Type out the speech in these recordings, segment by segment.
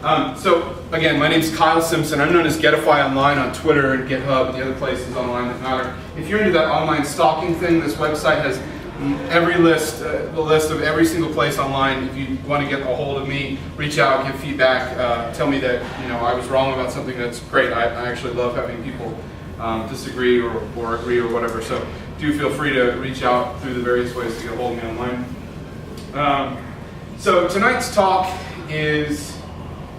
So again, my name's Kyle Simpson. I'm known as Getify Online on Twitter and GitHub and the other places online that matter. If you're into that online stalking thing, this website has every list, the list of every single place online. If you want to get a hold of me, reach out, give feedback, tell me that I was wrong about something. That's great. I actually love having people disagree or agree or whatever. So do feel free to reach out through the various ways to get a hold of me online. So tonight's talk is,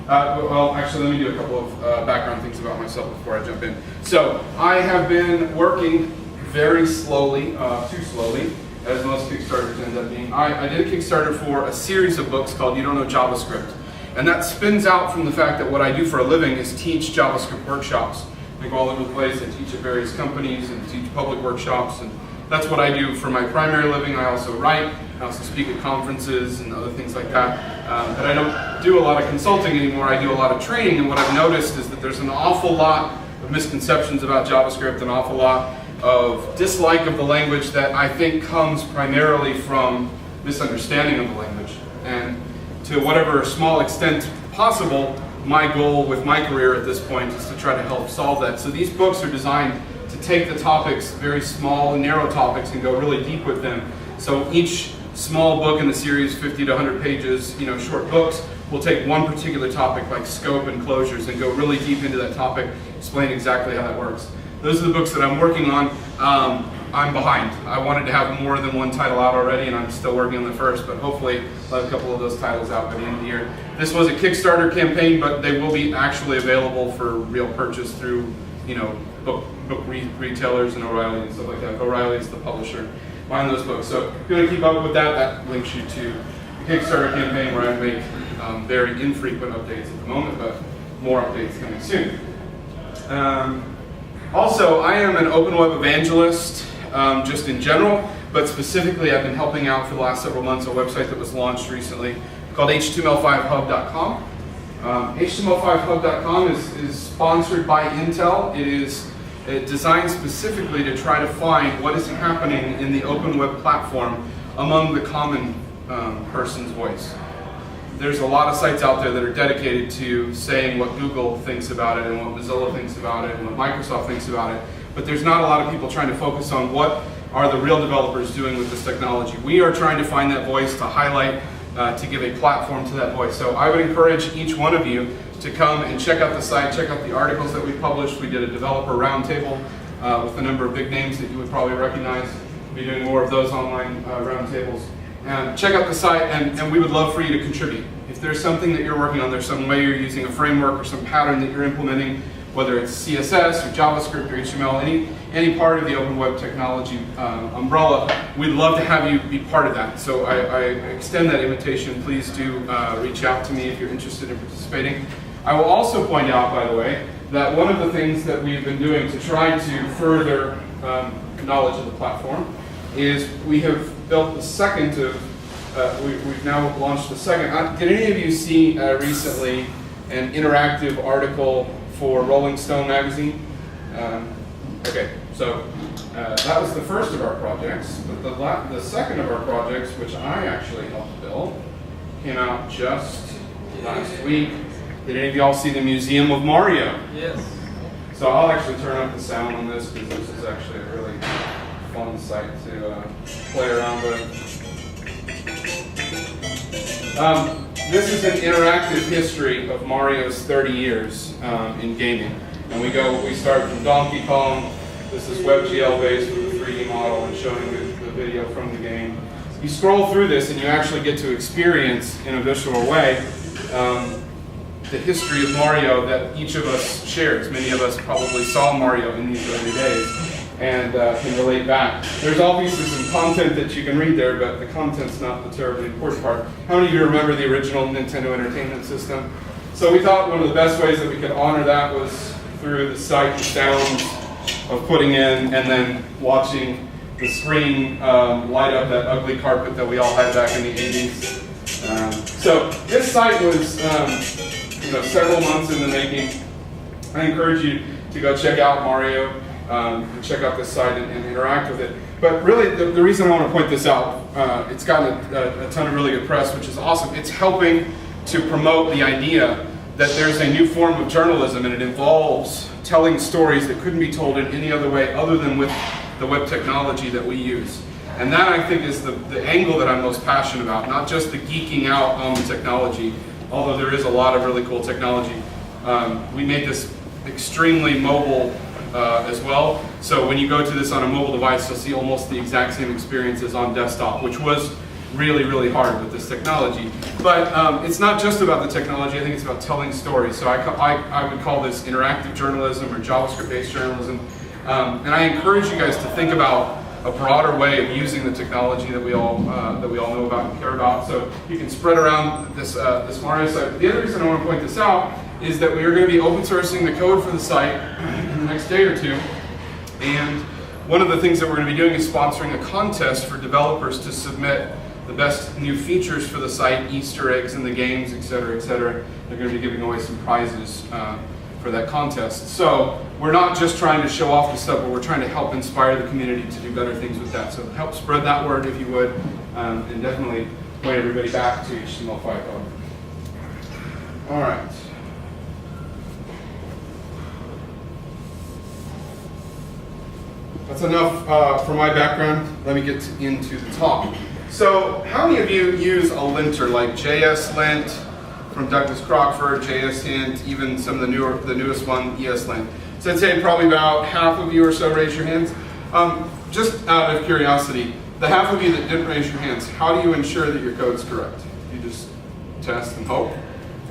well, actually, let me do a couple of background things about myself before I jump in. So I have been working very slowly, too slowly, as most Kickstarters end up being. I did a Kickstarter for a series of books called You Don't Know JavaScript. And that spins out from the fact that what I do for a living is teach JavaScript workshops. I go all over the place. I teach at various companies and teach public workshops. And that's what I do for my primary living. I also write. I also speak at conferences and other things like that. But I don't do a lot of consulting anymore. I do a lot of training. And what I've noticed is that there's an awful lot of misconceptions about JavaScript, an awful lot of dislike of the language that I think comes primarily from misunderstanding of the language. And to whatever small extent possible, my goal with my career at this point is to try to help solve that. So these books are designed to take the topics, very small and narrow topics, and go really deep with them. So each small book in the series, 50 to 100 pages, short books, will take one particular topic like scope and closures and go really deep into that topic, explain exactly how that works. Those are the books that I'm working on. I'm behind. I wanted to have more than one title out already, and I'm still working on the first, but hopefully I'll have a couple of those titles out by the end of the year. This was a Kickstarter campaign, but they will be actually available for real purchase through, book retailers and O'Reilly and stuff like that. O'Reilly is the publisher behind those books. So if you want to keep up with that, that links you to the Kickstarter campaign where I make very infrequent updates at the moment, but more updates coming soon. Also, I am an open web evangelist, just in general, but specifically I've been helping out for the last several months a website that was launched recently called HTML5hub.com. HTML5hub.com is sponsored by Intel. It is designed specifically to try to find what is happening in the open web platform among the common person's voice. There's a lot of sites out there that are dedicated to saying what Google thinks about it and what Mozilla thinks about it and what Microsoft thinks about it, but there's not a lot of people trying to focus on what are the real developers doing with this technology. We are trying to find that voice, to highlight, to give a platform to that voice. So I would encourage each one of you to come and check out the site, check out the articles that we published. We did a developer roundtable with a number of big names that you would probably recognize. We'll be doing more of those online roundtables. And check out the site, and we would love for you to contribute. If there's something that you're working on, there's some way you're using a framework or some pattern that you're implementing, whether it's CSS or JavaScript or HTML, any part of the open web technology umbrella, we'd love to have you be part of that. So I extend that invitation. Please do reach out to me if you're interested in participating. I will also point out, by the way, that one of the things that we've been doing to try to further knowledge of the platform is we have built the second of, we've now launched the second. Did any of you see recently an interactive article for Rolling Stone magazine? Okay, so that was the first of our projects, but the second of our projects, which I actually helped build, came out just last week. Did any of y'all see the Museum of Mario? Yes. So I'll actually turn up the sound on this because this is actually a really fun site to play around with. This is an interactive history of Mario's 30 years in gaming. And we start from Donkey Kong. This is WebGL based with a 3D model and showing the video from the game. You scroll through this and you actually get to experience in a visual way the history of Mario that each of us shares. Many of us probably saw Mario in these early days and can relate back. There's obviously some content that you can read there, but the content's not the terribly important part. How many of you remember the original Nintendo Entertainment System? So we thought one of the best ways that we could honor that was through the sight and sounds of putting in and then watching the screen light up that ugly carpet that we all had back in the 80s. So this site was several months in the making. I encourage you to go check out Mario, and check out this site and interact with it. But really, the reason I want to point this out, it's gotten a ton of really good press, which is awesome. It's helping to promote the idea that there's a new form of journalism, and it involves telling stories that couldn't be told in any other way other than with the web technology that we use. And that, I think, is the angle that I'm most passionate about, not just the geeking out on the technology, although there is a lot of really cool technology. We made this extremely mobile as well. So when you go to this on a mobile device, you'll see almost the exact same experience as on desktop, which was really, really hard with this technology. But it's not just about the technology, I think it's about telling stories. So I would call this interactive journalism or JavaScript-based journalism. And I encourage you guys to think about a broader way of using the technology that we all know about and care about. So you can spread around this smartness. The other reason I want to point this out is that we are going to be open sourcing the code for the site in the next day or two. And one of the things that we're going to be doing is sponsoring a contest for developers to submit the best new features for the site, Easter eggs in the games, et cetera, et cetera. They're going to be giving away some prizes for that contest. So we're not just trying to show off the stuff, but we're trying to help inspire the community to do better things with that. So help spread that word if you would, and definitely point everybody back to HTML5 code. All right. That's enough for my background. Let me get into the talk. So how many of you use a linter like JSLint from Douglas Crockford, JSHint, even some of the newest one, ESLint? So I'd say probably about half of you or so raise your hands. Just out of curiosity, the half of you that didn't raise your hands, how do you ensure that your code's correct? You just test and hope?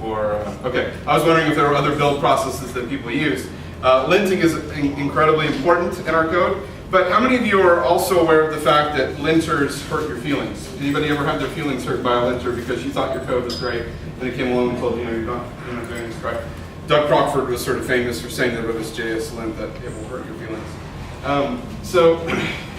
Or, okay, I was wondering if there were other build processes that people use. Linting is incredibly important in our code, but how many of you are also aware of the fact that linters hurt your feelings? Anybody ever had their feelings hurt by a linter because you thought your code was great, and it came along and told you, you're not doing this correct? Doug Crockford was sort of famous for saying that it was JSLint that it will hurt your feelings. So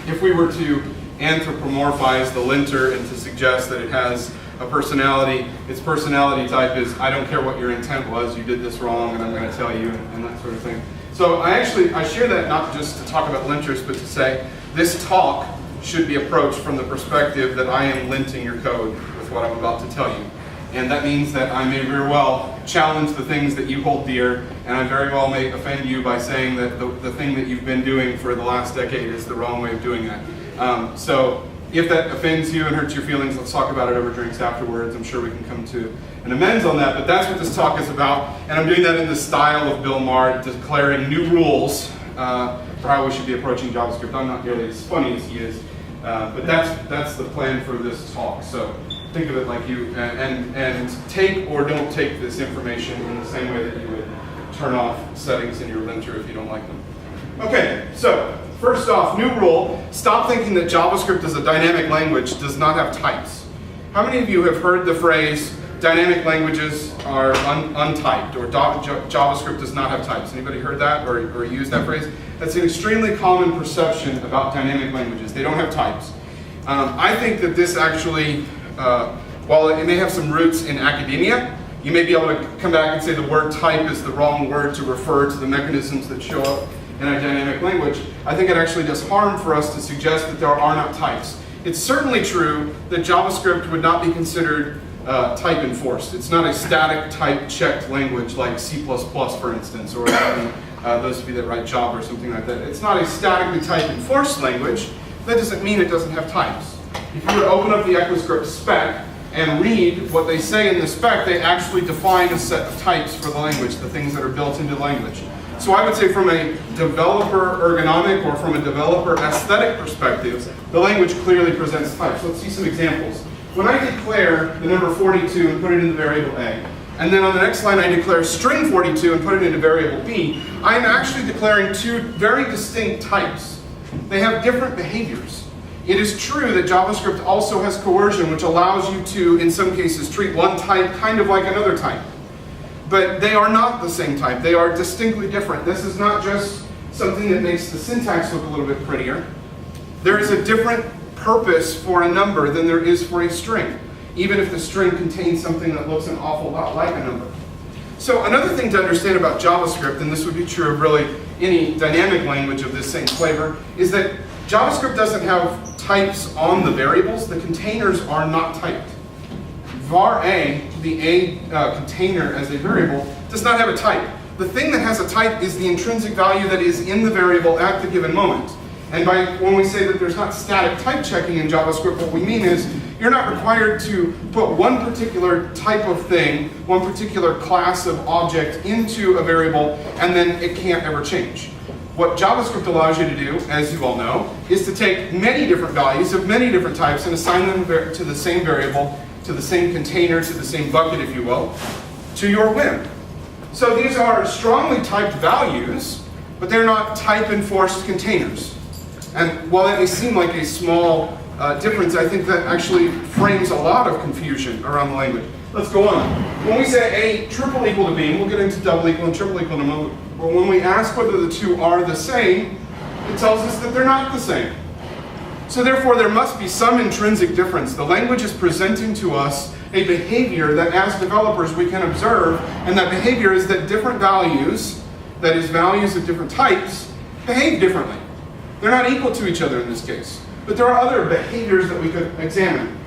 if we were to anthropomorphize the linter and to suggest that it has a personality, its personality type is, I don't care what your intent was, you did this wrong and I'm going to tell you, and that sort of thing. So I share that not just to talk about linters, but to say this talk should be approached from the perspective that I am linting your code with what I'm about to tell you. And that means that I may very well challenge the things that you hold dear, and I very well may offend you by saying that the thing that you've been doing for the last decade is the wrong way of doing that. So if that offends you and hurts your feelings, let's talk about it over drinks afterwards. I'm sure we can come to an amends on that, but that's what this talk is about. And I'm doing that in the style of Bill Maher, declaring new rules for how we should be approaching JavaScript. I'm not nearly as funny as he is, but that's the plan for this talk. So think of it like you, and take or don't take this information in the same way that you would turn off settings in your linter if you don't like them. Okay, so first off, new rule, stop thinking that JavaScript as a dynamic language does not have types. How many of you have heard the phrase, dynamic languages are untyped, or JavaScript does not have types? Anybody heard that or used that phrase? That's an extremely common perception about dynamic languages. They don't have types. I think that this actually, while it may have some roots in academia, you may be able to come back and say the word type is the wrong word to refer to the mechanisms that show up in a dynamic language. I think it actually does harm for us to suggest that there are not types. It's certainly true that JavaScript would not be considered type enforced. It's not a static type checked language like C++, for instance, or those of you that write Java or something like that. It's not a statically type enforced language. That doesn't mean it doesn't have types. If you were to open up the ECMAScript spec and read what they say in the spec, they actually define a set of types for the language, the things that are built into the language. So I would say from a developer ergonomic or from a developer aesthetic perspective, the language clearly presents types. Let's see some examples. When I declare the number 42 and put it in the variable A, and then on the next line I declare string 42 and put it into variable B, I am actually declaring two very distinct types. They have different behaviors. It is true that JavaScript also has coercion, which allows you to, in some cases, treat one type kind of like another type. But they are not the same type. They are distinctly different. This is not just something that makes the syntax look a little bit prettier. There is a different purpose for a number than there is for a string, even if the string contains something that looks an awful lot like a number. So another thing to understand about JavaScript, and this would be true of really any dynamic language of this same flavor, is that JavaScript doesn't have types on the variables. The containers are not typed. var a, the a container as a variable, does not have a type. The thing that has a type is the intrinsic value that is in the variable at the given moment. And when we say that there's not static type checking in JavaScript, what we mean is you're not required to put one particular type of thing, one particular class of object into a variable, and then it can't ever change. What JavaScript allows you to do, as you all know, is to take many different values of many different types and assign them to the same variable, to the same container, to the same bucket, if you will, to your whim. So these are strongly typed values, but they're not type-enforced containers. And while that may seem like a small difference, I think that actually frames a lot of confusion around the language. Let's go on. When we say A triple equal to B, and we'll get into double equal and triple equal in a moment, but when we ask whether the two are the same, it tells us that they're not the same. So therefore, there must be some intrinsic difference. The language is presenting to us a behavior that as developers we can observe, and that behavior is that different values, that is values of different types, behave differently. They're not equal to each other in this case. But there are other behaviors that we could examine.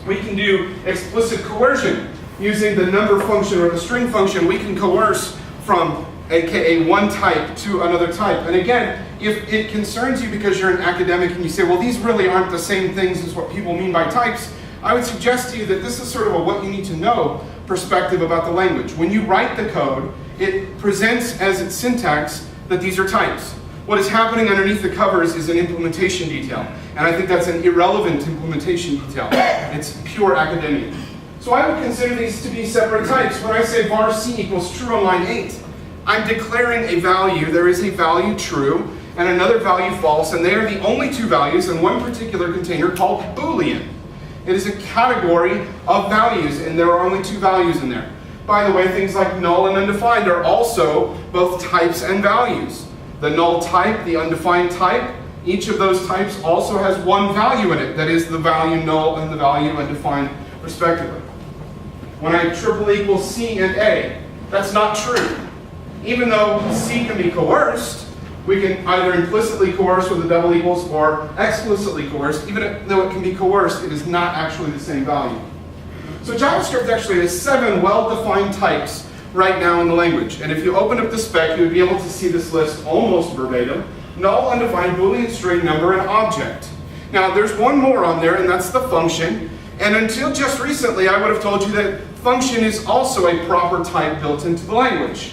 We can do explicit coercion. Using the number function or the string function, we can coerce from aka one type to another type. And again, if it concerns you because you're an academic and you say, well, these really aren't the same things as what people mean by types, I would suggest to you that this is sort of a what you need to know perspective about the language. When you write the code, it presents as its syntax that these are types. What is happening underneath the covers is an implementation detail. And I think that's an irrelevant implementation detail. It's pure academia. So I would consider these to be separate types. When I say var c equals true on line 8, I'm declaring a value. There is a value true and another value false, and they are the only two values in one particular container called Boolean. It is a category of values, and there are only two values in there. By the way, things like null and undefined are also both types and values. The null type, the undefined type, each of those types also has one value in it, that is the value null and the value undefined respectively. When I triple equal C and A, that's not true. Even though C can be coerced, we can either implicitly coerce with the double equals or explicitly coerce. Even though it can be coerced, it is not actually the same value. So JavaScript actually has 7 well-defined types right now in the language. And if you open up the spec, you would be able to see this list almost verbatim. Null, undefined, Boolean, string, number, and object. Now there's one more on there, and that's the function. And until just recently, I would have told you that function is also a proper type built into the language.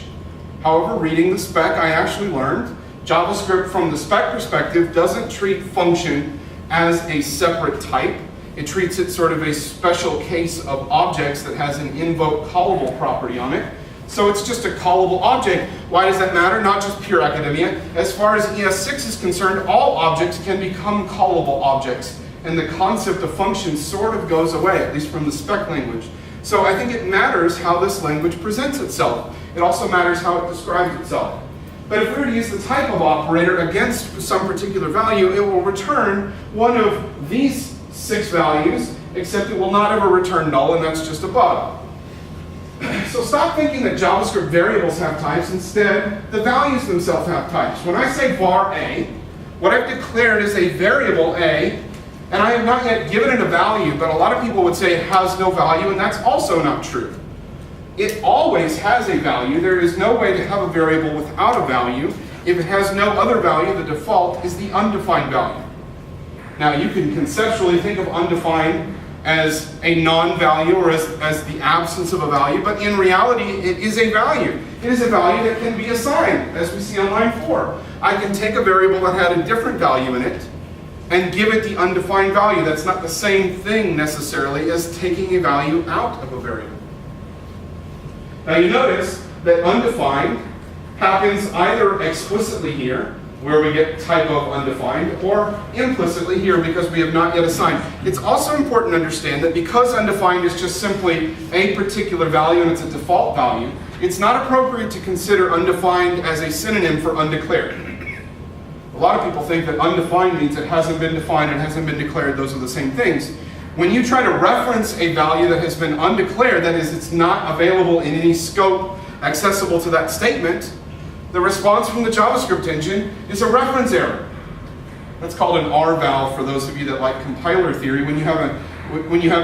However, reading the spec, I actually learned JavaScript from the spec perspective doesn't treat function as a separate type. It treats it sort of a special case of objects that has an invoke callable property on it. So it's just a callable object. Why does that matter? Not just pure academia. As far as ES6 is concerned, all objects can become callable objects. And the concept of function sort of goes away, at least from the spec language. So I think it matters how this language presents itself. It also matters how it describes itself. But if we were to use the type of operator against some particular value, it will return one of these 6 values, except it will not ever return null, and that's just a bug. So stop thinking that JavaScript variables have types. Instead, the values themselves have types. When I say var a, what I've declared is a variable a, and I have not yet given it a value, but a lot of people would say it has no value, and that's also not true. It always has a value. There is no way to have a variable without a value. If it has no other value, the default is the undefined value. Now you can conceptually think of undefined as a non-value or as the absence of a value, but in reality it is a value. It is a value that can be assigned, as we see on line 4. I can take a variable that had a different value in it and give it the undefined value. That's not the same thing necessarily as taking a value out of a variable. Now you notice that undefined happens either explicitly here, where we get type of undefined, or implicitly here because we have not yet assigned. It's also important to understand that because undefined is just simply a particular value and it's a default value, it's not appropriate to consider undefined as a synonym for undeclared. A lot of people think that undefined means it hasn't been defined and hasn't been declared. Those are the same things. When you try to reference a value that has been undeclared, that is, it's not available in any scope accessible to that statement, the response from the JavaScript engine is a reference error. That's called an R valve for those of you that like compiler theory. When you have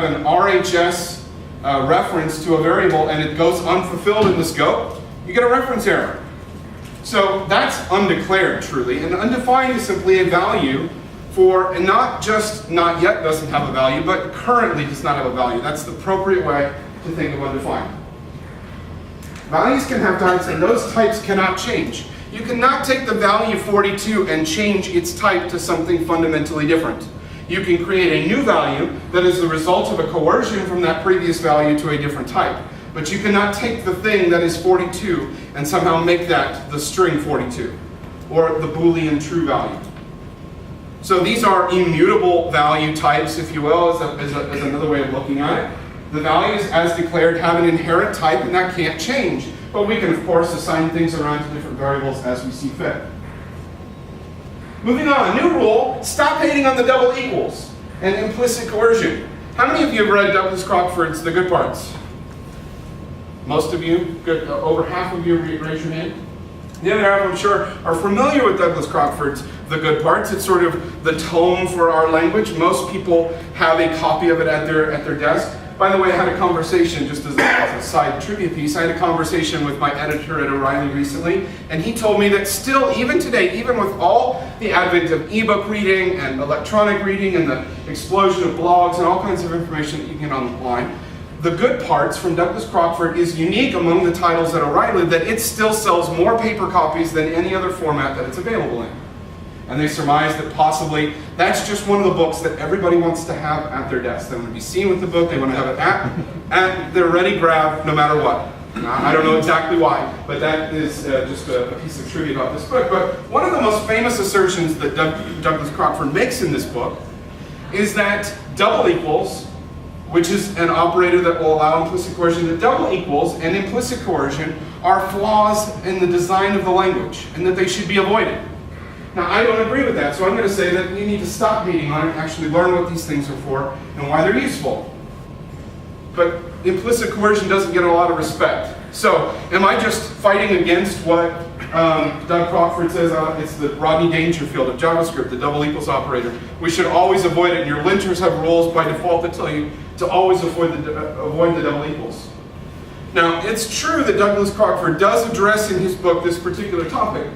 an RHS reference to a variable and it goes unfulfilled in the scope, you get a reference error. So that's undeclared truly, and undefined is simply a value for, and not just not yet doesn't have a value, but currently does not have a value. That's the appropriate way to think of undefined. Values can have types, and those types cannot change. You cannot take the value 42 and change its type to something fundamentally different. You can create a new value that is the result of a coercion from that previous value to a different type. But you cannot take the thing that is 42 and somehow make that the string 42, or the Boolean true value. So these are immutable value types, if you will, as another way of looking at it. The values, as declared, have an inherent type, and that can't change. But we can, of course, assign things around to different variables as we see fit. Moving on, new rule, stop hating on the double equals and implicit coercion. How many of you have read Douglas Crockford's The Good Parts? Most of you, good, over half of you, raise your hand. The other half, I'm sure, are familiar with Douglas Crockford's The Good Parts. It's sort of the tome for our language. Most people have a copy of it at their desk. By the way, I had a conversation, just as a side trivia piece, I had a conversation with my editor at O'Reilly recently, and he told me that still, even today, even with all the advent of ebook reading and electronic reading and the explosion of blogs and all kinds of information that you can get online, The Good Parts from Douglas Crockford is unique among the titles at O'Reilly that it still sells more paper copies than any other format that it's available in. And they surmise that possibly that's just one of the books that everybody wants to have at their desk. They want to be seen with the book, they want to have it at their ready grab no matter what. Now, I don't know exactly why, but that is just a piece of trivia about this book. But one of the most famous assertions that Douglas Crockford makes in this book is that double equals, which is an operator that will allow implicit coercion, that double equals and implicit coercion are flaws in the design of the language and that they should be avoided. Now, I don't agree with that, so I'm going to say that you need to stop hating on it and actually learn what these things are for and why they're useful. But implicit coercion doesn't get a lot of respect. So, am I just fighting against what Doug Crockford says? It's the Rodney Dangerfield of JavaScript, the double equals operator. We should always avoid it, and your linters have rules by default that tell you to always avoid the double equals. Now, it's true that Douglas Crockford does address in his book this particular topic,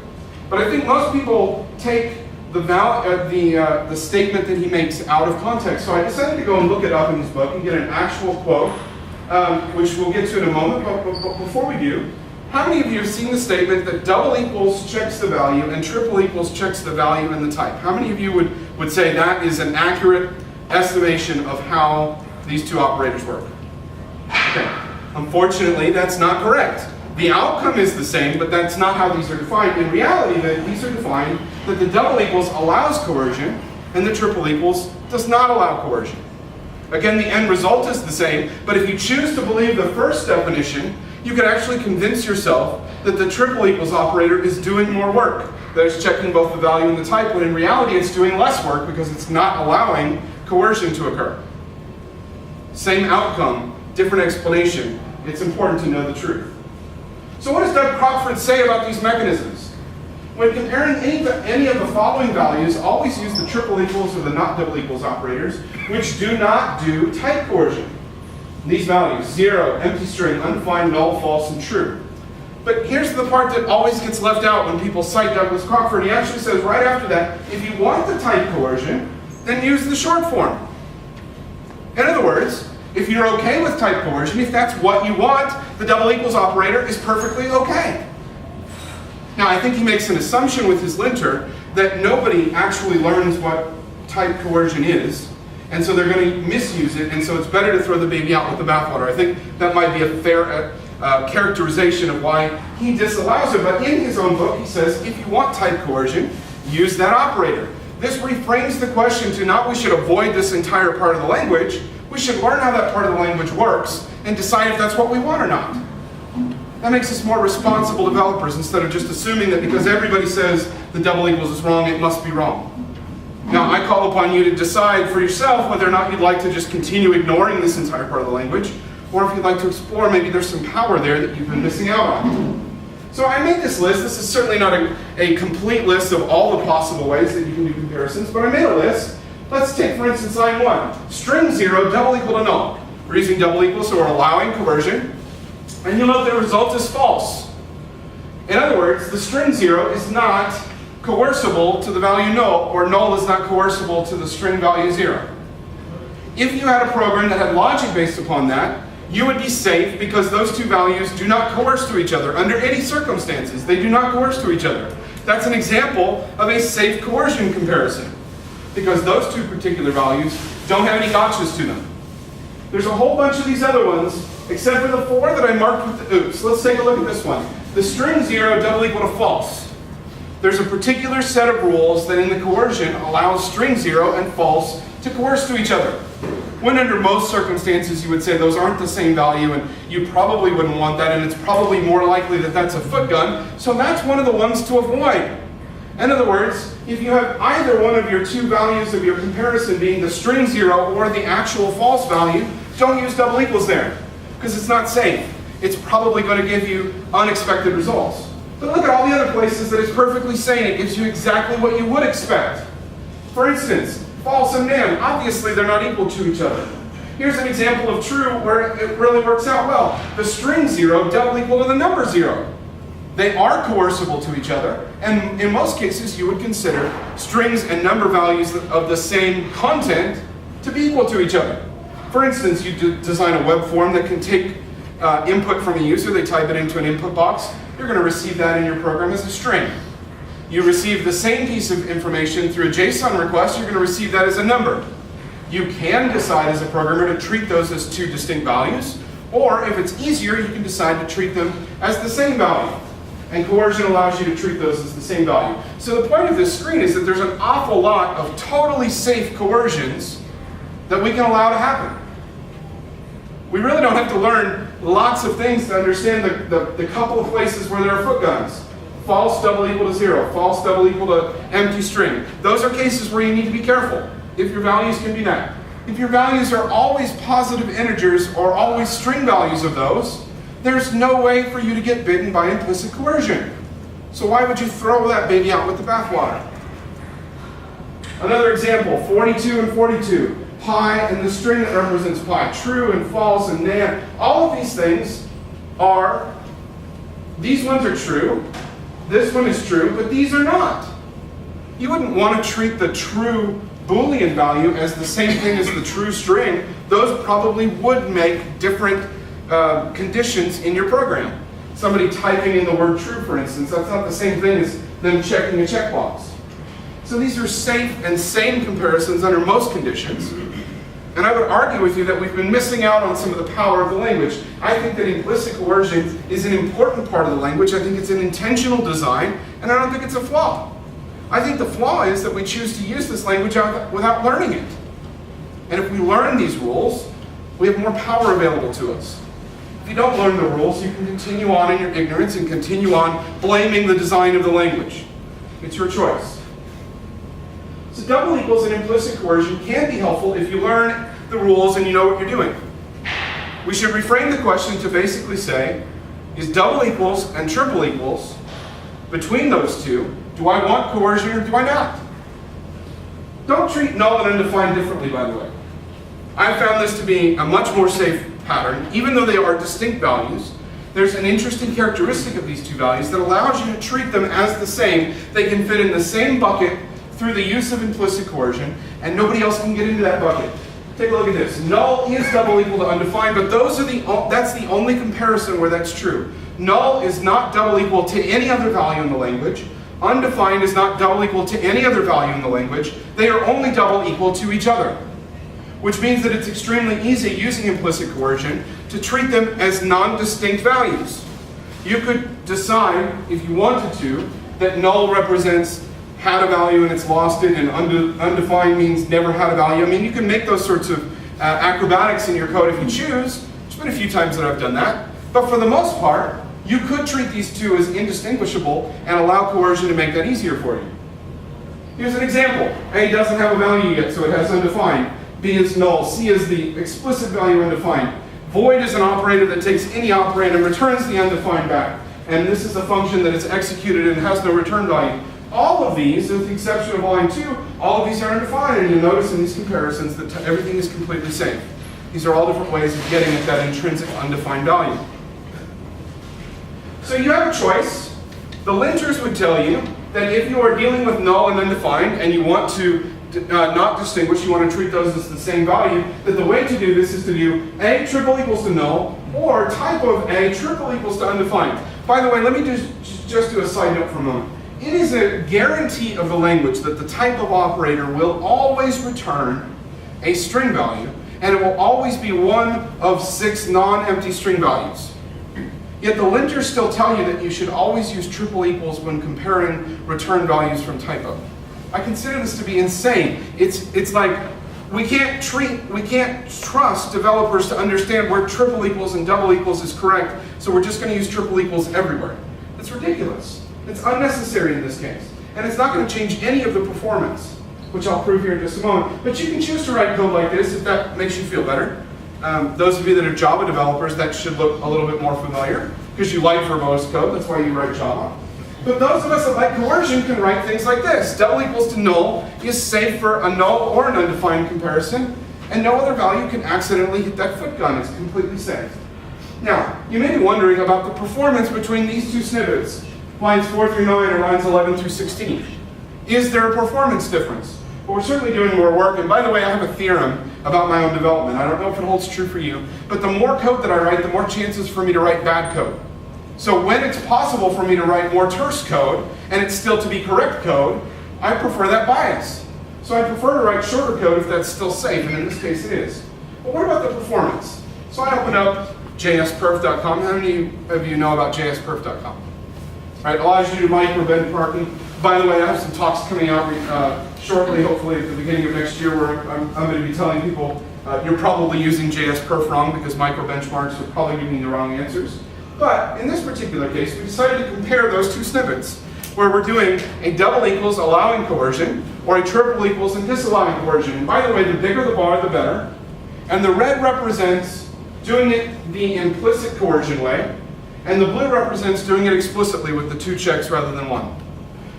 but I think most people take the statement that he makes out of context. So I decided to go and look it up in his book and get an actual quote, which we'll get to in a moment. But before we do, how many of you have seen the statement that double equals checks the value and triple equals checks the value and the type? How many of you would say that is an accurate estimation of how these two operators work? Okay. Unfortunately, that's not correct. The outcome is the same, but that's not how these are defined. In reality, these are defined that the double equals allows coercion, and the triple equals does not allow coercion. Again, the end result is the same, but if you choose to believe the first definition, you can actually convince yourself that the triple equals operator is doing more work. That it's checking both the value and the type, when in reality it's doing less work because it's not allowing coercion to occur. Same outcome, different explanation. It's important to know the truth. So what does Doug Crockford say about these mechanisms? When comparing any of the following values, always use the triple equals or the not double equals operators, which do not do type coercion. These values, 0, empty string, undefined, null, false, and true. But here's the part that always gets left out when people cite Douglas Crockford. He actually says right after that, if you want the type coercion, then use the short form. In other words, if you're okay with type coercion, if that's what you want, the double equals operator is perfectly okay. Now, I think he makes an assumption with his linter that nobody actually learns what type coercion is, and so they're going to misuse it, and so it's better to throw the baby out with the bathwater. I think that might be a fair characterization of why he disallows it, but in his own book he says, if you want type coercion, use that operator. This reframes the question to not we should avoid this entire part of the language, we should learn how that part of the language works and decide if that's what we want or not. That makes us more responsible developers instead of just assuming that because everybody says the double equals is wrong, it must be wrong. Now, I call upon you to decide for yourself whether or not you'd like to just continue ignoring this entire part of the language, or if you'd like to explore, maybe there's some power there that you've been missing out on. So I made this list. This is certainly not a complete list of all the possible ways that you can do comparisons, but I made a list. Let's take, for instance, line 1. String 0, double equal to null. We're using double equals, so we're allowing coercion. And you'll note the result is false. In other words, the string 0 is not coercible to the value null, or null is not coercible to the string value 0. If you had a program that had logic based upon that, you would be safe because those two values do not coerce to each other under any circumstances. They do not coerce to each other. That's an example of a safe coercion comparison because those two particular values don't have any gotchas to them. There's a whole bunch of these other ones, except for the 4 that I marked with the oops. Let's take a look at this one. The string 0 double equal to false. There's a particular set of rules that in the coercion allows string 0 and false to coerce to each other. When under most circumstances you would say those aren't the same value and you probably wouldn't want that and it's probably more likely that that's a foot gun, so that's one of the ones to avoid. In other words, if you have either one of your two values of your comparison being the string 0 or the actual false value, don't use double equals there because it's not safe. It's probably going to give you unexpected results. But look at all the other places that it's perfectly sane. It gives you exactly what you would expect. For instance, false and nam, obviously they're not equal to each other. Here's an example of true where it really works out well. The string 0 double equal to the number 0. They are coercible to each other, and in most cases you would consider strings and number values of the same content to be equal to each other. For instance, you design a web form that can take input from a user, they type it into an input box, you're going to receive that in your program as a string. You receive the same piece of information through a JSON request, you're going to receive that as a number. You can decide as a programmer to treat those as two distinct values, or if it's easier, you can decide to treat them as the same value. And coercion allows you to treat those as the same value. So the point of this screen is that there's an awful lot of totally safe coercions that we can allow to happen. We really don't have to learn lots of things to understand the couple of places where there are foot guns. False double equal to 0, false double equal to empty string. Those are cases where you need to be careful if your values can be that. If your values are always positive integers or always string values of those, there's no way for you to get bitten by implicit coercion. So why would you throw that baby out with the bathwater? Another example, 42 and 42. Pi and the string that represents pi. True and false and nam. All of these things are, these ones are true. This one is true, but these are not. You wouldn't want to treat the true Boolean value as the same thing as the true string. Those probably would make different conditions in your program. Somebody typing in the word true, for instance, that's not the same thing as them checking a checkbox. So these are safe and sane comparisons under most conditions. And I would argue with you that we've been missing out on some of the power of the language. I think that implicit coercion is an important part of the language. I think it's an intentional design, and I don't think it's a flaw. I think the flaw is that we choose to use this language without learning it. And if we learn these rules, we have more power available to us. If you don't learn the rules, you can continue on in your ignorance and continue on blaming the design of the language. It's your choice. So double equals and implicit coercion can be helpful if you learn the rules and you know what you're doing. We should reframe the question to basically say, is double equals and triple equals, between those two, do I want coercion or do I not? Don't treat null and undefined differently, by the way. I found this to be a much more safe pattern. Even though they are distinct values, there's an interesting characteristic of these two values that allows you to treat them as the same. They can fit in the same bucket through the use of implicit coercion, and nobody else can get into that bucket. Take a look at this. Null is double equal to undefined, but that's the only comparison where that's true. Null is not double equal to any other value in the language. Undefined is not double equal to any other value in the language. They are only double equal to each other, which means that it's extremely easy using implicit coercion to treat them as non-distinct values. You could decide, if you wanted to, that null represents had a value and it's lost it, and undefined means never had a value. I mean, you can make those sorts of acrobatics in your code if you choose. There's been a few times that I've done that. But for the most part, you could treat these two as indistinguishable and allow coercion to make that easier for you. Here's an example. A doesn't have a value yet, so it has undefined. B is null. C is the explicit value undefined. Void is an operator that takes any operand and returns the undefined back. And this is a function that is executed and has no return value. All of these, with the exception of line 2, all of these are undefined, and you'll notice in these comparisons that everything is completely safe. These are all different ways of getting at that intrinsic undefined value. So you have a choice. The linters would tell you that if you are dealing with null and undefined and you want to not distinguish, you want to treat those as the same value, that the way to do this is to do A triple equals to null or type of A triple equals to undefined. By the way, let me just do a side note for a moment. It is a guarantee of the language that the type of operator will always return a string value, and it will always be one of 6 non-empty string values. Yet the linters still tell you that you should always use triple equals when comparing return values from typo. I consider this to be insane. It's like we can't trust developers to understand where triple equals and double equals is correct, so we're just going to use triple equals everywhere. It's ridiculous. It's unnecessary in this case. And it's not going to change any of the performance, which I'll prove here in just a moment. But you can choose to write code like this if that makes you feel better. Those of you that are Java developers, that should look a little bit more familiar, because you like verbose code, that's why you write Java. But those of us that like coercion can write things like this. Double equals to null is safe for a null or an undefined comparison, and no other value can accidentally hit that foot gun. It's completely safe. Now, you may be wondering about the performance between these two snippets, lines 4 through 9 or lines 11 through 16. Is there a performance difference? Well, we're certainly doing more work, and by the way, I have a theorem about my own development. I don't know if it holds true for you, but the more code that I write, the more chances for me to write bad code. So when it's possible for me to write more terse code, and it's still to be correct code, I prefer that bias. So I prefer to write shorter code if that's still safe, and in this case it is. But what about the performance? So I opened up jsperf.com. How many of you know about jsperf.com? Right, allows you to do micro-benchmarking. By the way, I have some talks coming out shortly, hopefully at the beginning of next year, where I'm going to be telling people you're probably using JSPerf wrong because micro-benchmarks are probably giving you the wrong answers. But in this particular case, we decided to compare those two snippets, where we're doing a double equals allowing coercion, or a triple equals and disallowing coercion. And by the way, the bigger the bar, the better. And the red represents doing it the implicit coercion way, and the blue represents doing it explicitly with the 2 checks rather than 1.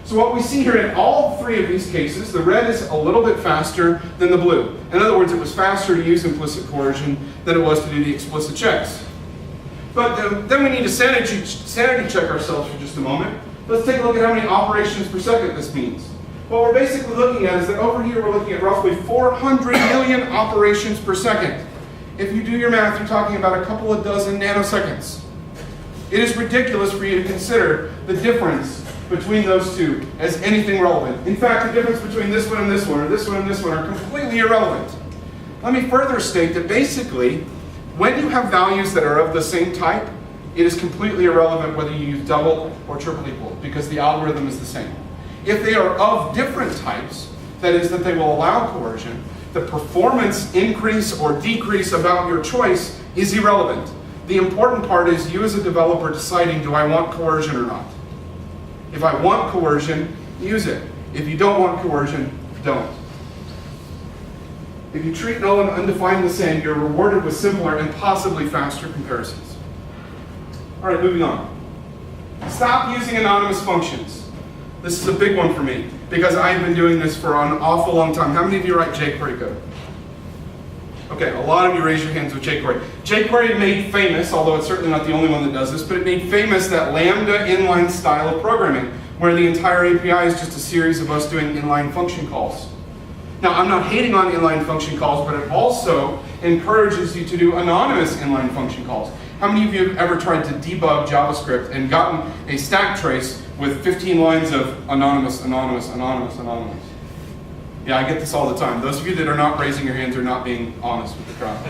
So what we see here in all 3 of these cases, the red is a little bit faster than the blue. In other words, it was faster to use implicit coercion than it was to do the explicit checks. But then we need to sanity check ourselves for just a moment. Let's take a look at how many operations per second this means. What we're basically looking at is that over here we're looking at roughly 400 million operations per second. If you do your math, you're talking about a couple of dozen nanoseconds. It is ridiculous for you to consider the difference between those two as anything relevant. In fact, the difference between this one and this one, or this one and this one, are completely irrelevant. Let me further state that basically, when you have values that are of the same type, it is completely irrelevant whether you use double or triple equal, because the algorithm is the same. If they are of different types, that is, that they will allow coercion, the performance increase or decrease about your choice is irrelevant. The important part is you as a developer deciding, do I want coercion or not? If I want coercion, use it. If you don't want coercion, don't. If you treat null and undefined the same, you're rewarded with simpler and possibly faster comparisons. All right, moving on. Stop using anonymous functions. This is a big one for me, because I've been doing this for an awful long time. How many of you write jQuery code? Okay, a lot of you raise your hands with jQuery. jQuery made famous, although it's certainly not the only one that does this, but it made famous that Lambda inline style of programming, where the entire API is just a series of us doing inline function calls. Now, I'm not hating on inline function calls, but it also encourages you to do anonymous inline function calls. How many of you have ever tried to debug JavaScript and gotten a stack trace with 15 lines of anonymous, anonymous, anonymous, anonymous? Yeah, I get this all the time. Those of you that are not raising your hands are not being honest with the crowd.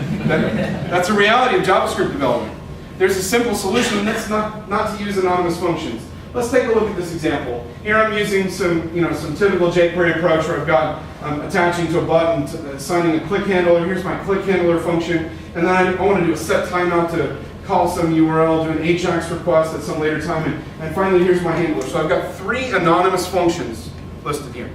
That's a reality of JavaScript development. There's a simple solution, and that's not to use anonymous functions. Let's take a look at this example. Here I'm using some typical jQuery approach where I've got attaching to a button, assigning a click handler. Here's my click handler function, and then I want to do a set timeout to call some URL, do an AJAX request at some later time, and finally here's my handler. So I've got 3 anonymous functions listed here.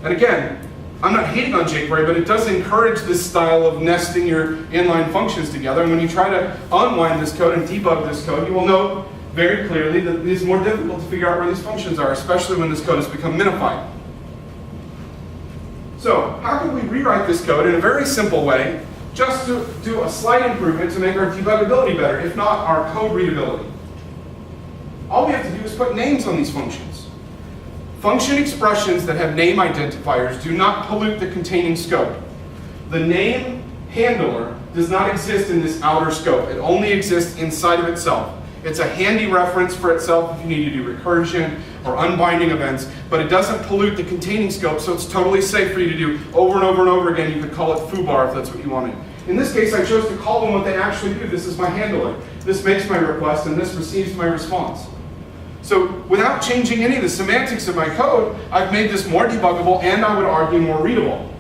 And again, I'm not hating on jQuery, but it does encourage this style of nesting your inline functions together. And when you try to unwind this code and debug this code, you will note very clearly that it is more difficult to figure out where these functions are, especially when this code has become minified. So how can we rewrite this code in a very simple way just to do a slight improvement to make our debuggability better, if not our code readability. All we have to do is put names on these functions. Function expressions that have name identifiers do not pollute the containing scope. The name handler does not exist in this outer scope. It only exists inside of itself. It's a handy reference for itself if you need to do recursion or unbinding events, but it doesn't pollute the containing scope, so it's totally safe for you to do over and over and over again. You could call it foobar if that's what you wanted. In this case, I chose to call them what they actually do. This is my handler. This makes my request, and this receives my response. So without changing any of the semantics of my code, I've made this more debuggable and, I would argue, more readable.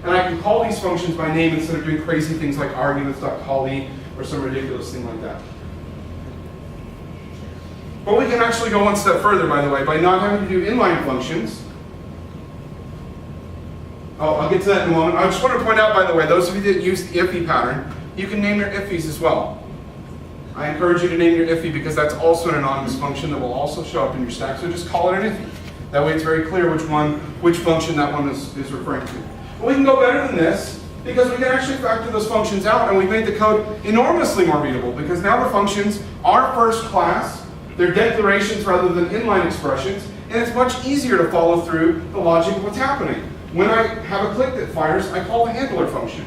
And I can call these functions by name instead of doing crazy things like arguments.callee or some ridiculous thing like that. But we can actually go one step further, by the way, by not having to do inline functions. Oh, I'll get to that in a moment. I just want to point out, by the way, those of you that use the IFI pattern, you can name your IFIs as well. I encourage you to name your IFI because that's also an anonymous function that will also show up in your stack, so just call it an IFI. That way it's very clear which function that one is referring to. But we can go better than this because we can actually factor those functions out, and we've made the code enormously more readable because now the functions are first class. They're declarations rather than inline expressions, and it's much easier to follow through the logic of what's happening. When I have a click that fires, I call the handler function.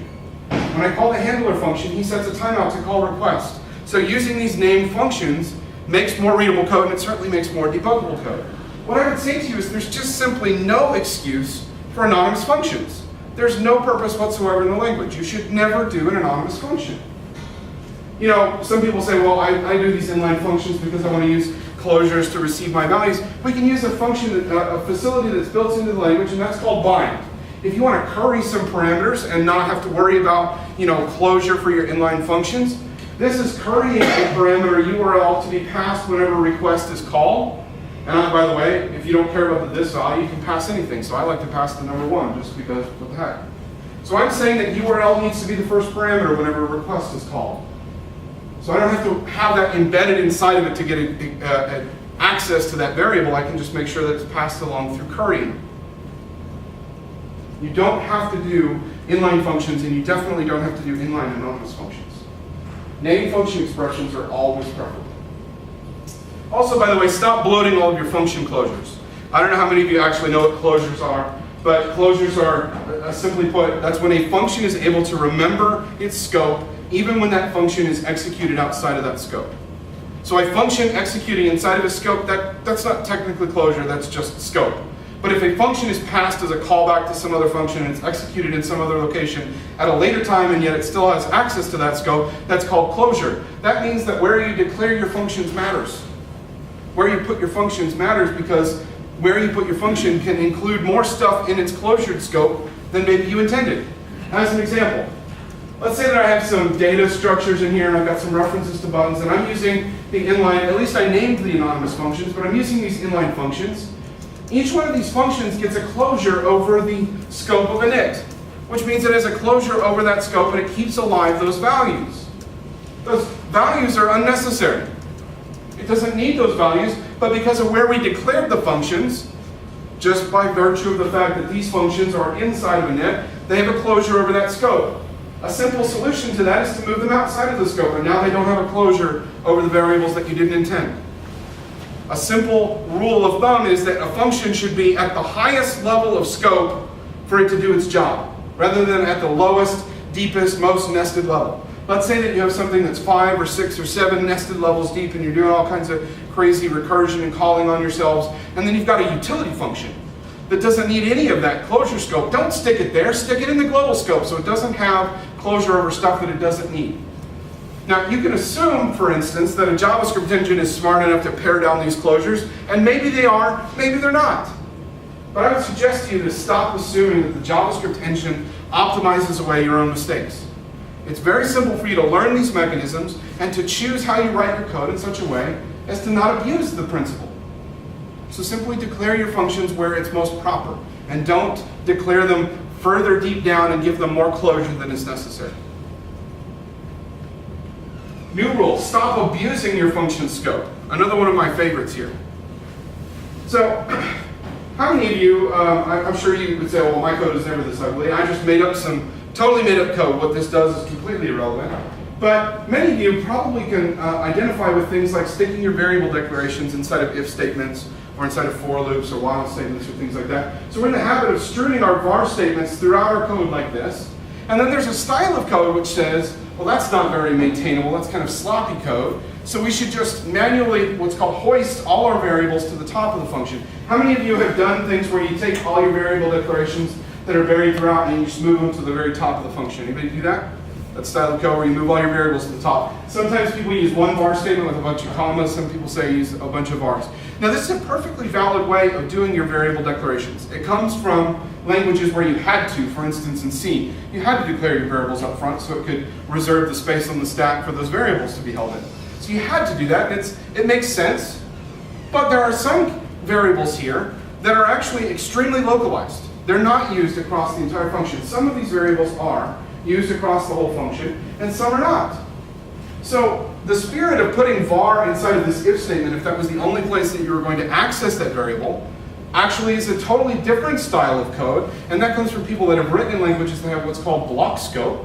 When I call the handler function, he sets a timeout to call request. So using these named functions makes more readable code, and it certainly makes more debuggable code. What I would say to you is there's just simply no excuse for anonymous functions. There's no purpose whatsoever in the language. You should never do an anonymous function. You know, some people say, well, I do these inline functions because I want to use closures to receive my values. We can use a function, a facility that's built into the language, and that's called bind. If you want to curry some parameters and not have to worry about, closure for your inline functions, this is currying a parameter URL to be passed whenever a request is called. And by the way, if you don't care about the this value, you can pass anything. So I like to pass the number 1 just because, what the heck. So I'm saying that URL needs to be the first parameter whenever a request is called. So I don't have to have that embedded inside of it to get access to that variable. I can just make sure that it's passed along through currying. You don't have to do inline functions, and you definitely don't have to do inline anonymous functions. Named function expressions are always preferable. Also, by the way, stop bloating all of your function closures. I don't know how many of you actually know what closures are, but closures are, simply put, that's when a function is able to remember its scope even when that function is executed outside of that scope. So a function executing inside of a scope, that's not technically closure, that's just scope. But if a function is passed as a callback to some other function and it's executed in some other location at a later time and yet it still has access to that scope, that's called closure. That means that where you declare your functions matters. Where you put your functions matters because where you put your function can include more stuff in its closured scope than maybe you intended. As an example, let's say that I have some data structures in here and I've got some references to buttons and I'm using the inline, at least I named the anonymous functions, but I'm using these inline functions. Each one of these functions gets a closure over the scope of init, which means it has a closure over that scope and it keeps alive those values. Those values are unnecessary. It doesn't need those values, but because of where we declared the functions, just by virtue of the fact that these functions are inside of init, they have a closure over that scope. A simple solution to that is to move them outside of the scope, and now they don't have a closure over the variables that you didn't intend. A simple rule of thumb is that a function should be at the highest level of scope for it to do its job, rather than at the lowest, deepest, most nested level. Let's say that you have something that's 5 or 6 or 7 nested levels deep and you're doing all kinds of crazy recursion and calling on yourselves, and then you've got a utility function that doesn't need any of that closure scope. Don't stick it there, stick it in the global scope so it doesn't have closure over stuff that it doesn't need. Now, you can assume, for instance, that a JavaScript engine is smart enough to pare down these closures, and maybe they are, maybe they're not. But I would suggest to you to stop assuming that the JavaScript engine optimizes away your own mistakes. It's very simple for you to learn these mechanisms and to choose how you write your code in such a way as to not abuse the principle. So simply declare your functions where it's most proper, and don't declare them further deep down and give them more closure than is necessary. New rule, stop abusing your function scope. Another one of my favorites here. So, how many of you, I'm sure you would say, well, my code is never this ugly. I just made up some Totally made up code. What this does is completely irrelevant. But many of you probably can identify with things like sticking your variable declarations inside of if statements or inside of for loops or while statements or things like that. So we're in the habit of strewing our var statements throughout our code like this. And then there's a style of code which says, well, that's not very maintainable, that's kind of sloppy code. So we should just manually, what's called hoist all our variables to the top of the function. How many of you have done things where you take all your variable declarations that are buried throughout and you just move them to the very top of the function? Anybody do that? That style of code where you move all your variables to the top. Sometimes people use one var statement with a bunch of commas. Some people say use a bunch of vars. Now this is a perfectly valid way of doing your variable declarations. It comes from languages where you had to. For instance, in C, you had to declare your variables up front so it could reserve the space on the stack for those variables to be held in. So you had to do that, and it makes sense. But there are some variables here that are actually extremely localized. They're not used across the entire function. Some of these variables are used across the whole function, and some are not. So the spirit of putting var inside of this if statement, if that was the only place that you were going to access that variable, actually is a totally different style of code, and that comes from people that have written in languages that have what's called block scope.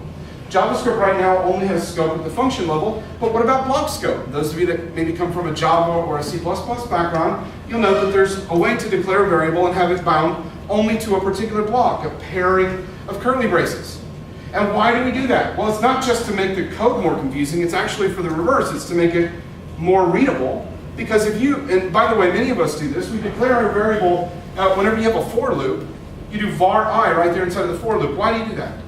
JavaScript right now only has scope at the function level, but what about block scope? Those of you that maybe come from a Java or a C++ background, you'll know that there's a way to declare a variable and have it bound only to a particular block, a pairing of curly braces. And why do we do that? Well, it's not just to make the code more confusing, it's actually for the reverse. It's to make it more readable. Because if you, and by the way, many of us do this, we declare our variable, whenever you have a for loop, you do var I right there inside of the for loop. Why do you do that?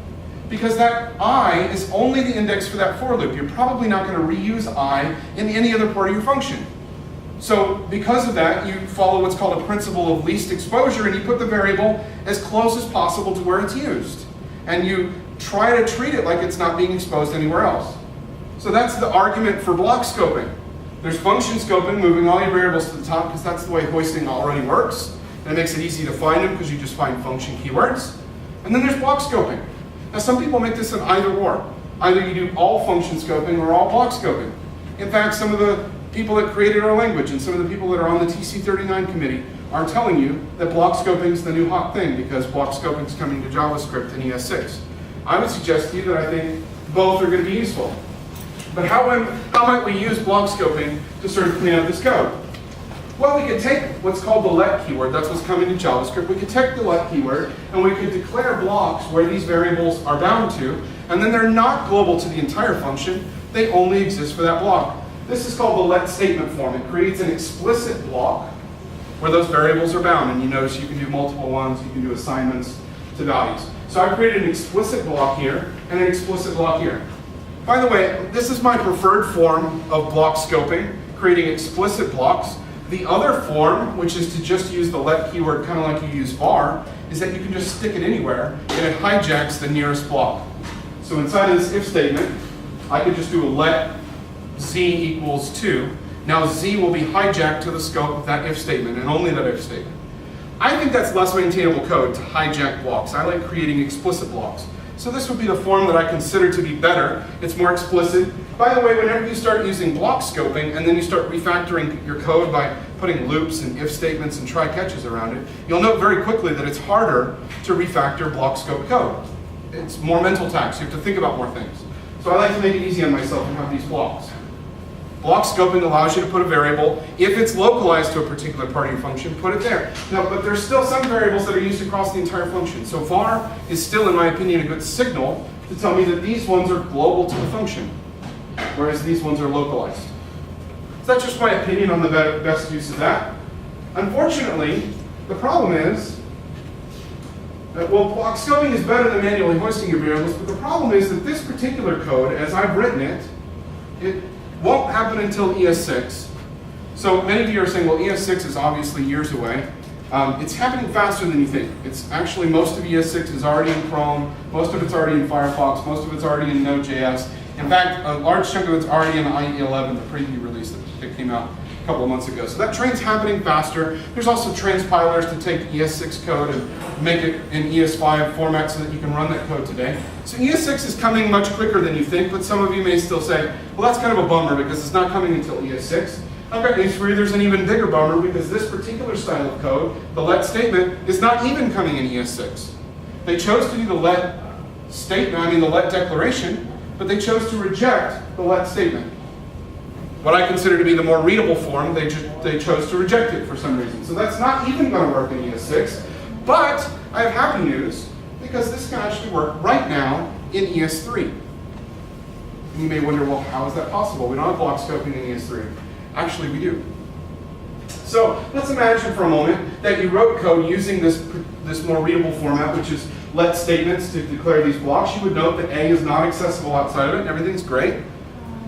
Because that I is only the index for that for loop. You're probably not going to reuse I in any other part of your function. So because of that, you follow what's called a principle of least exposure, and you put the variable as close as possible to where it's used. And you try to treat it like it's not being exposed anywhere else. So that's the argument for block scoping. There's function scoping, moving all your variables to the top, because that's the way hoisting already works. And it makes it easy to find them because you just find function keywords. And then there's block scoping. Now some people make this an either or. Either you do all function scoping or all block scoping. In fact, some of the people that created our language and some of the people that are on the TC39 committee are telling you that block scoping is the new hot thing because block scoping is coming to JavaScript and ES6. I would suggest to you that I think both are going to be useful. But how might we use block scoping to sort of clean up this code? Well, we could take what's called the let keyword, that's what's coming to JavaScript. We could take the let keyword and we could declare blocks where these variables are bound to, and then they're not global to the entire function, they only exist for that block. This is called the let statement form. It creates an explicit block where those variables are bound, and you notice you can do multiple ones, you can do assignments to values. So I created an explicit block here and an explicit block here. By the way, this is my preferred form of block scoping, creating explicit blocks. The other form, which is to just use the let keyword kind of like you use var, is that you can just stick it anywhere and it hijacks the nearest block. So inside of this if statement, I could just do a let z equals 2. Now z will be hijacked to the scope of that if statement and only that if statement. I think that's less maintainable code to hijack blocks. I like creating explicit blocks. So this would be the form that I consider to be better. It's more explicit. By the way, whenever you start using block scoping and then you start refactoring your code by putting loops and if statements and try catches around it, you'll note very quickly that it's harder to refactor block scope code. It's more mental tax. You have to think about more things. So I like to make it easy on myself and have these blocks. Block scoping allows you to put a variable. If it's localized to a particular part of your function, put it there. Now, but there's still some variables that are used across the entire function. So var is still, in my opinion, a good signal to tell me that these ones are global to the function, whereas these ones are localized. So that's just my opinion on the best use of that. Unfortunately, the problem is that, well, block scoping is better than manually hoisting your variables, but the problem is that this particular code, as I've written it, it won't happen until ES6. So many of you are saying, well, ES6 is obviously years away. It's happening faster than you think. It's actually, most of ES6 is already in Chrome, most of it's already in Firefox, most of it's already in Node.js. In fact, a large chunk of it's already in IE11, the preview release that came out a couple of months ago. So that train's happening faster. There's also transpilers to take ES6 code and make it in ES5 format so that you can run that code today. So ES6 is coming much quicker than you think, but some of you may still say, well, that's kind of a bummer because it's not coming until ES6. I've got news for you, there's an even bigger bummer because this particular style of code, the let statement, is not even coming in ES6. They chose to do the let statement, the let declaration, but they chose to reject the let statement. What I consider to be the more readable form, they chose to reject it for some reason. So that's not even going to work in ES6, but I have happy news, because this can actually work right now in ES3. And you may wonder, well, how is that possible? We don't have block scoping in ES3. Actually, we do. So let's imagine for a moment that you wrote code using this more readable format, which is let statements to declare these blocks. You would note that A is not accessible outside of it, and everything's great.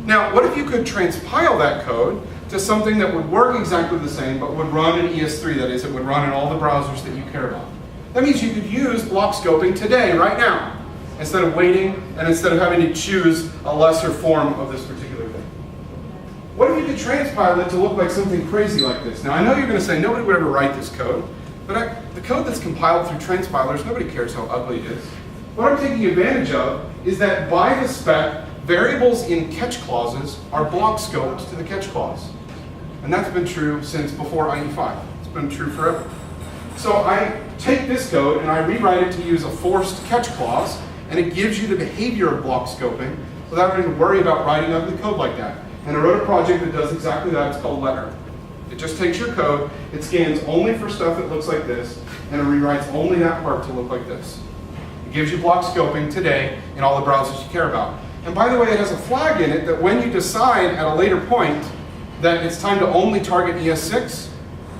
Now, what if you could transpile that code to something that would work exactly the same, but would run in ES3, that is, it would run in all the browsers that you care about? That means you could use block scoping today, right now, instead of waiting and instead of having to choose a lesser form of this particular thing. What if you could transpile it to look like something crazy like this? Now, I know you're going to say nobody would ever write this code, but the code that's compiled through transpilers, nobody cares how ugly it is. What I'm taking advantage of is that by the spec, variables in catch clauses are block scoped to the catch clause. And that's been true since before IE5. It's been true forever. So I take this code and I rewrite it to use a forced catch clause, and it gives you the behavior of block scoping without having to worry about writing ugly code like that. And I wrote a project that does exactly that. It's called Letter. It just takes your code, it scans only for stuff that looks like this, and it rewrites only that part to look like this. It gives you block scoping today in all the browsers you care about. And by the way, it has a flag in it that when you decide at a later point that it's time to only target ES6,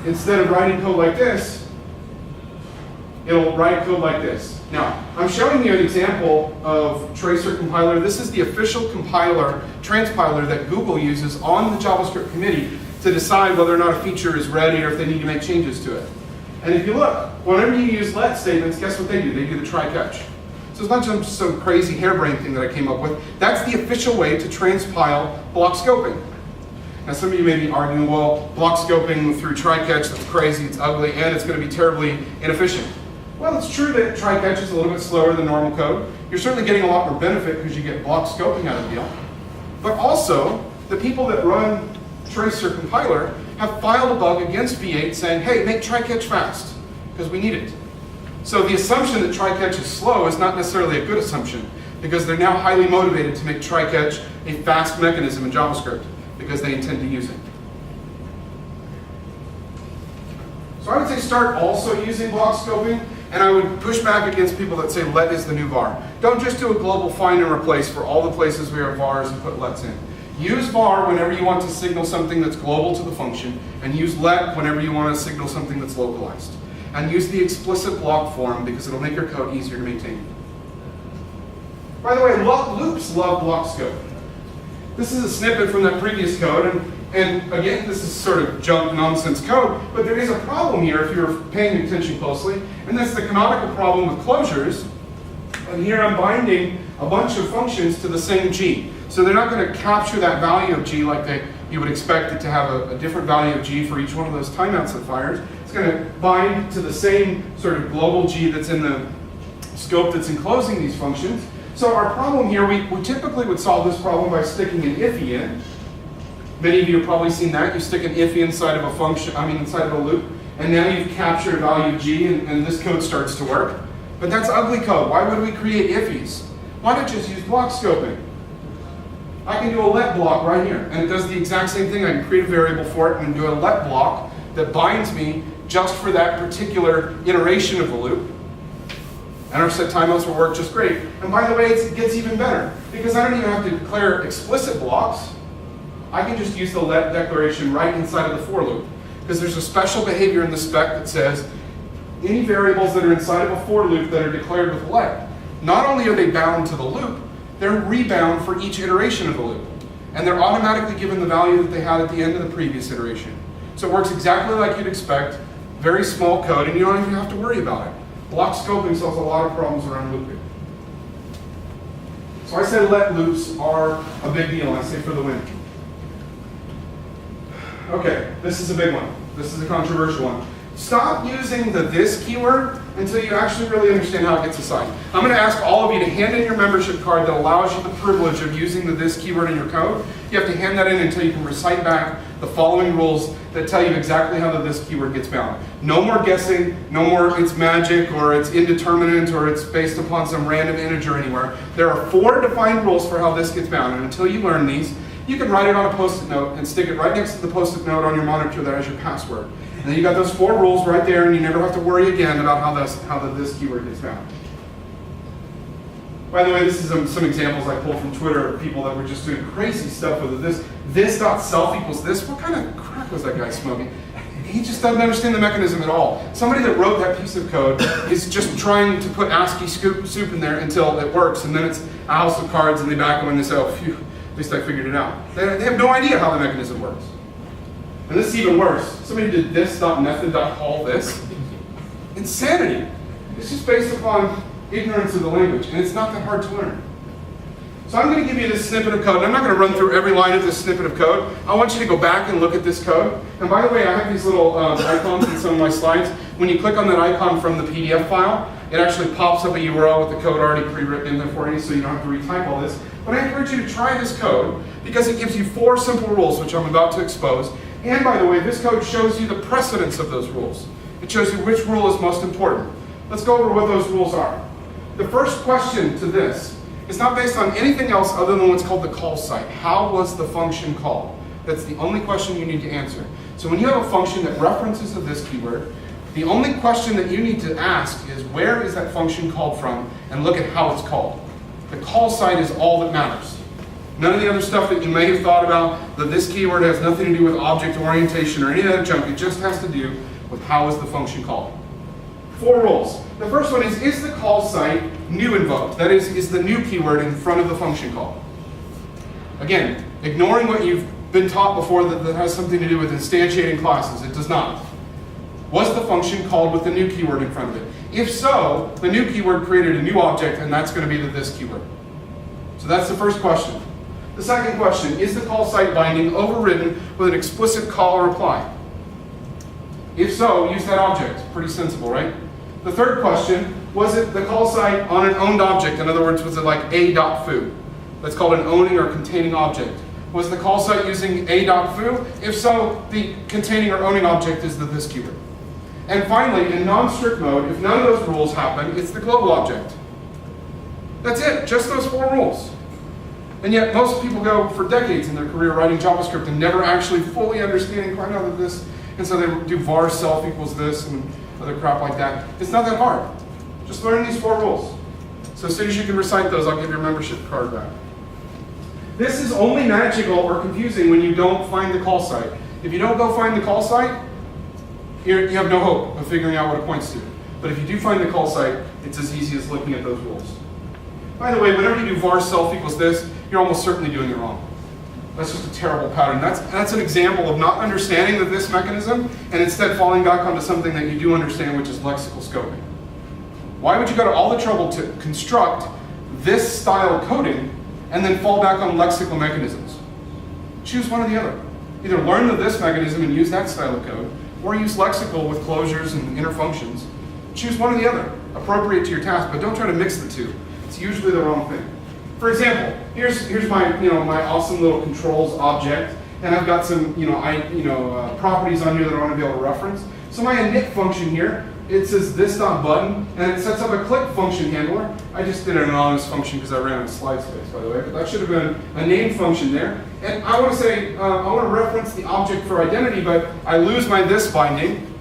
instead of writing code like this, it'll write code like this. Now, I'm showing you an example of Tracer compiler. This is the official compiler, transpiler that Google uses on the JavaScript committee to decide whether or not a feature is ready or if they need to make changes to it. And if you look, whenever you use let statements, guess what they do? They do the try-catch. So it's not just some crazy harebrained thing that I came up with. That's the official way to transpile block scoping. Now some of you may be arguing, well, block scoping through try-catch, that's crazy, it's ugly, and it's going to be terribly inefficient. Well, it's true that try-catch is a little bit slower than normal code. You're certainly getting a lot more benefit because you get block scoping out of the deal. But also, the people that run Tracer compiler have filed a bug against V8 saying, hey, make try-catch fast, because we need it. So the assumption that try-catch is slow is not necessarily a good assumption, because they're now highly motivated to make try-catch a fast mechanism in JavaScript, because they intend to use it. So I would say start also using block scoping, and I would push back against people that say let is the new var. Don't just do a global find and replace for all the places we have vars and put lets in. Use var whenever you want to signal something that's global to the function, and use let whenever you want to signal something that's localized. And use the explicit block form because it'll make your code easier to maintain. By the way, loops love block scope. This is a snippet from that previous code, and again, this is sort of junk nonsense code, but there is a problem here if you're paying attention closely, and that's the canonical problem with closures. And here I'm binding a bunch of functions to the same G. So they're not going to capture that value of G like you would expect it to have a different value of G for each one of those timeouts it fires. It's going to bind to the same sort of global G that's in the scope that's enclosing these functions. So our problem here, we typically would solve this problem by sticking an iffy in. Many of you have probably seen that. You stick an iffy inside of a function, inside of a loop, and now you've captured a value of G, and this code starts to work. But that's ugly code. Why would we create iffies? Why not just use block scoping? I can do a let block right here, and it does the exact same thing. I can create a variable for it and do a let block that binds me just for that particular iteration of the loop. And our set timeouts will work just great. And by the way, it gets even better, because I don't even have to declare explicit blocks. I can just use the let declaration right inside of the for loop, because there's a special behavior in the spec that says any variables that are inside of a for loop that are declared with let, not only are they bound to the loop, they're rebound for each iteration of the loop. And they're automatically given the value that they had at the end of the previous iteration. So it works exactly like you'd expect, very small code, and you don't even have to worry about it. Block scoping solves a lot of problems around looping. So I said let loops are a big deal, and I say for the win. Okay, this is a big one. This is a controversial one. Stop using the this keyword until you actually really understand how it gets assigned. I'm going to ask all of you to hand in your membership card that allows you the privilege of using the this keyword in your code. You have to hand that in until you can recite back the following rules that tell you exactly how the this keyword gets bound. No more guessing, no more it's magic or it's indeterminate or it's based upon some random integer anywhere. There are 4 defined rules for how this gets bound, and until you learn these, you can write it on a post-it note and stick it right next to the post-it note on your monitor that has your password. And then you got those 4 rules right there, and you never have to worry again about how the this keyword gets found. By the way, this is some examples I pulled from Twitter of people that were just doing crazy stuff with it. This.self equals this. What kind of crack was that guy smoking? He just doesn't understand the mechanism at all. Somebody that wrote that piece of code is just trying to put ASCII soup in there until it works, and then it's a house of cards, and they back them and they say, oh, phew, at least I figured it out. They have no idea how the mechanism works. And this is even worse. Somebody did this.method.call this. Insanity. It's just based upon ignorance of the language, and it's not that hard to learn. So I'm going to give you this snippet of code, and I'm not going to run through every line of this snippet of code. I want you to go back and look at this code. And by the way, I have these little icons in some of my slides. When you click on that icon from the PDF file, it actually pops up a URL with the code already pre-written in there for you, so you don't have to retype all this. But I encourage you to try this code because it gives you 4 simple rules, which I'm about to expose. And by the way, this code shows you the precedence of those rules. It shows you which rule is most important. Let's go over what those rules are. The first question to this is not based on anything else other than what's called the call site. How was the function called? That's the only question you need to answer. So when you have a function that references to this keyword, the only question that you need to ask is where is that function called from, and look at how it's called. The call site is all that matters. None of the other stuff that you may have thought about, that this keyword has nothing to do with object orientation or any of that junk. It just has to do with how is the function called. 4 rules. The first one is the call site new invoked? That is the new keyword in front of the function call. Again, ignoring what you've been taught before that has something to do with instantiating classes. It does not. Was the function called with the new keyword in front of it? If so, the new keyword created a new object, and that's going to be the this keyword. So that's the first question. The second question, is the call site binding overridden with an explicit call or reply? If so, use that object. Pretty sensible, right? The third question, was it the call site on an owned object? In other words, was it like a.foo? That's called an owning or containing object. Was the call site using a.foo? If so, the containing or owning object is the this keyword. And finally, in non-strict mode, if none of those rules happen, it's the global object. That's it, just those 4 rules. And yet most people go for decades in their career writing JavaScript and never actually fully understanding quite how this, and so they do var self equals this and other crap like that. It's not that hard. Just learn these 4 rules. So as soon as you can recite those, I'll give your membership card back. This is only magical or confusing when you don't find the call site. If you don't go find the call site, you have no hope of figuring out what it points to. But if you do find the call site, it's as easy as looking at those rules. By the way, whenever you do var self equals this, you're almost certainly doing it wrong. That's just a terrible pattern. That's an example of not understanding the this mechanism and instead falling back onto something that you do understand, which is lexical scoping. Why would you go to all the trouble to construct this style coding and then fall back on lexical mechanisms? Choose one or the other. Either learn the this mechanism and use that style of code, or use lexical with closures and inner functions. Choose one or the other, appropriate to your task, but don't try to mix the two. It's usually the wrong thing. For example, here's my my awesome little controls object, and I've got some properties on here that I want to be able to reference. So my init function here, it says this.button, and it sets up a click function handler. I just did an anonymous function because I ran out of slide space, by the way, but that should have been a name function there. And I want to say, I want to reference the object for identity, but I lose my this binding.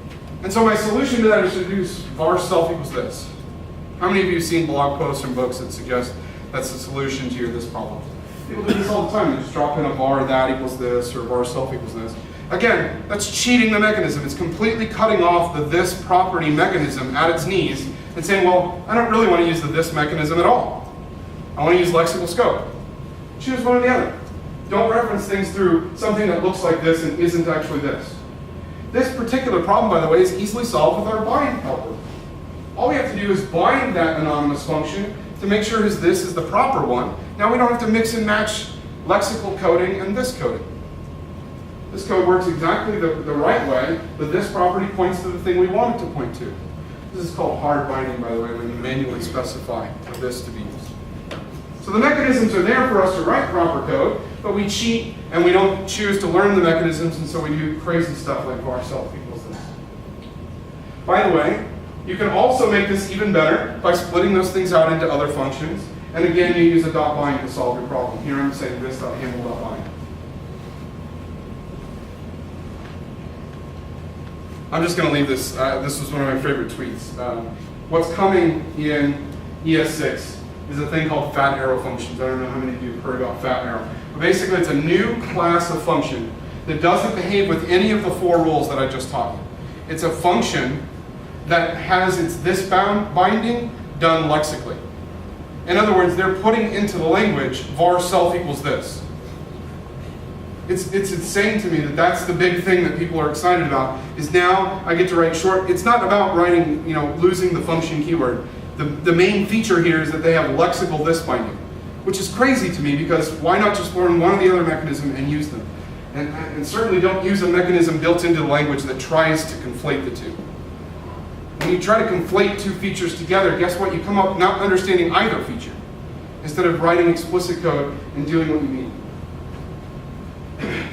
And so my solution to that is to do var self equals this. How many of you have seen blog posts and books that suggest that's the solution to your this problem? People do this all the time. They just drop in a var that equals this, or var self equals this. Again, that's cheating the mechanism. It's completely cutting off the this property mechanism at its knees and saying, well, I don't really want to use the this mechanism at all. I want to use lexical scope. Choose one or the other. Don't reference things through something that looks like this and isn't actually this. This particular problem, by the way, is easily solved with our bind helper. All we have to do is bind that anonymous function to make sure this is the proper one. Now we don't have to mix and match lexical coding and this coding. This code works exactly the right way, but this property points to the thing we want it to point to. This is called hard binding, by the way, when you manually specify for this to be used. So the mechanisms are there for us to write proper code, but we cheat and we don't choose to learn the mechanisms, and so we do crazy stuff like var self equals this. By the way, you can also make this even better by splitting those things out into other functions. And again, you use a dot bind to solve your problem. Here I'm saying this.handle.bind. I'm just going to leave this. This was one of my favorite tweets. What's coming in ES6 is a thing called fat arrow functions. I don't know how many of you have heard about fat arrow. But basically, it's a new class of function that doesn't behave with any of the 4 rules that I just taught you. It's a function that has its this binding done lexically. In other words, they're putting into the language var self equals this. It's insane to me that that's the big thing that people are excited about, is now I get to write short. It's not about writing, losing the function keyword. The main feature here is that they have lexical this binding, which is crazy to me, because why not just learn one or the other mechanism and use them? And certainly don't use a mechanism built into the language that tries to conflate the two. When you try to conflate 2 features together, guess what? You come up not understanding either feature, instead of writing explicit code and doing what you mean.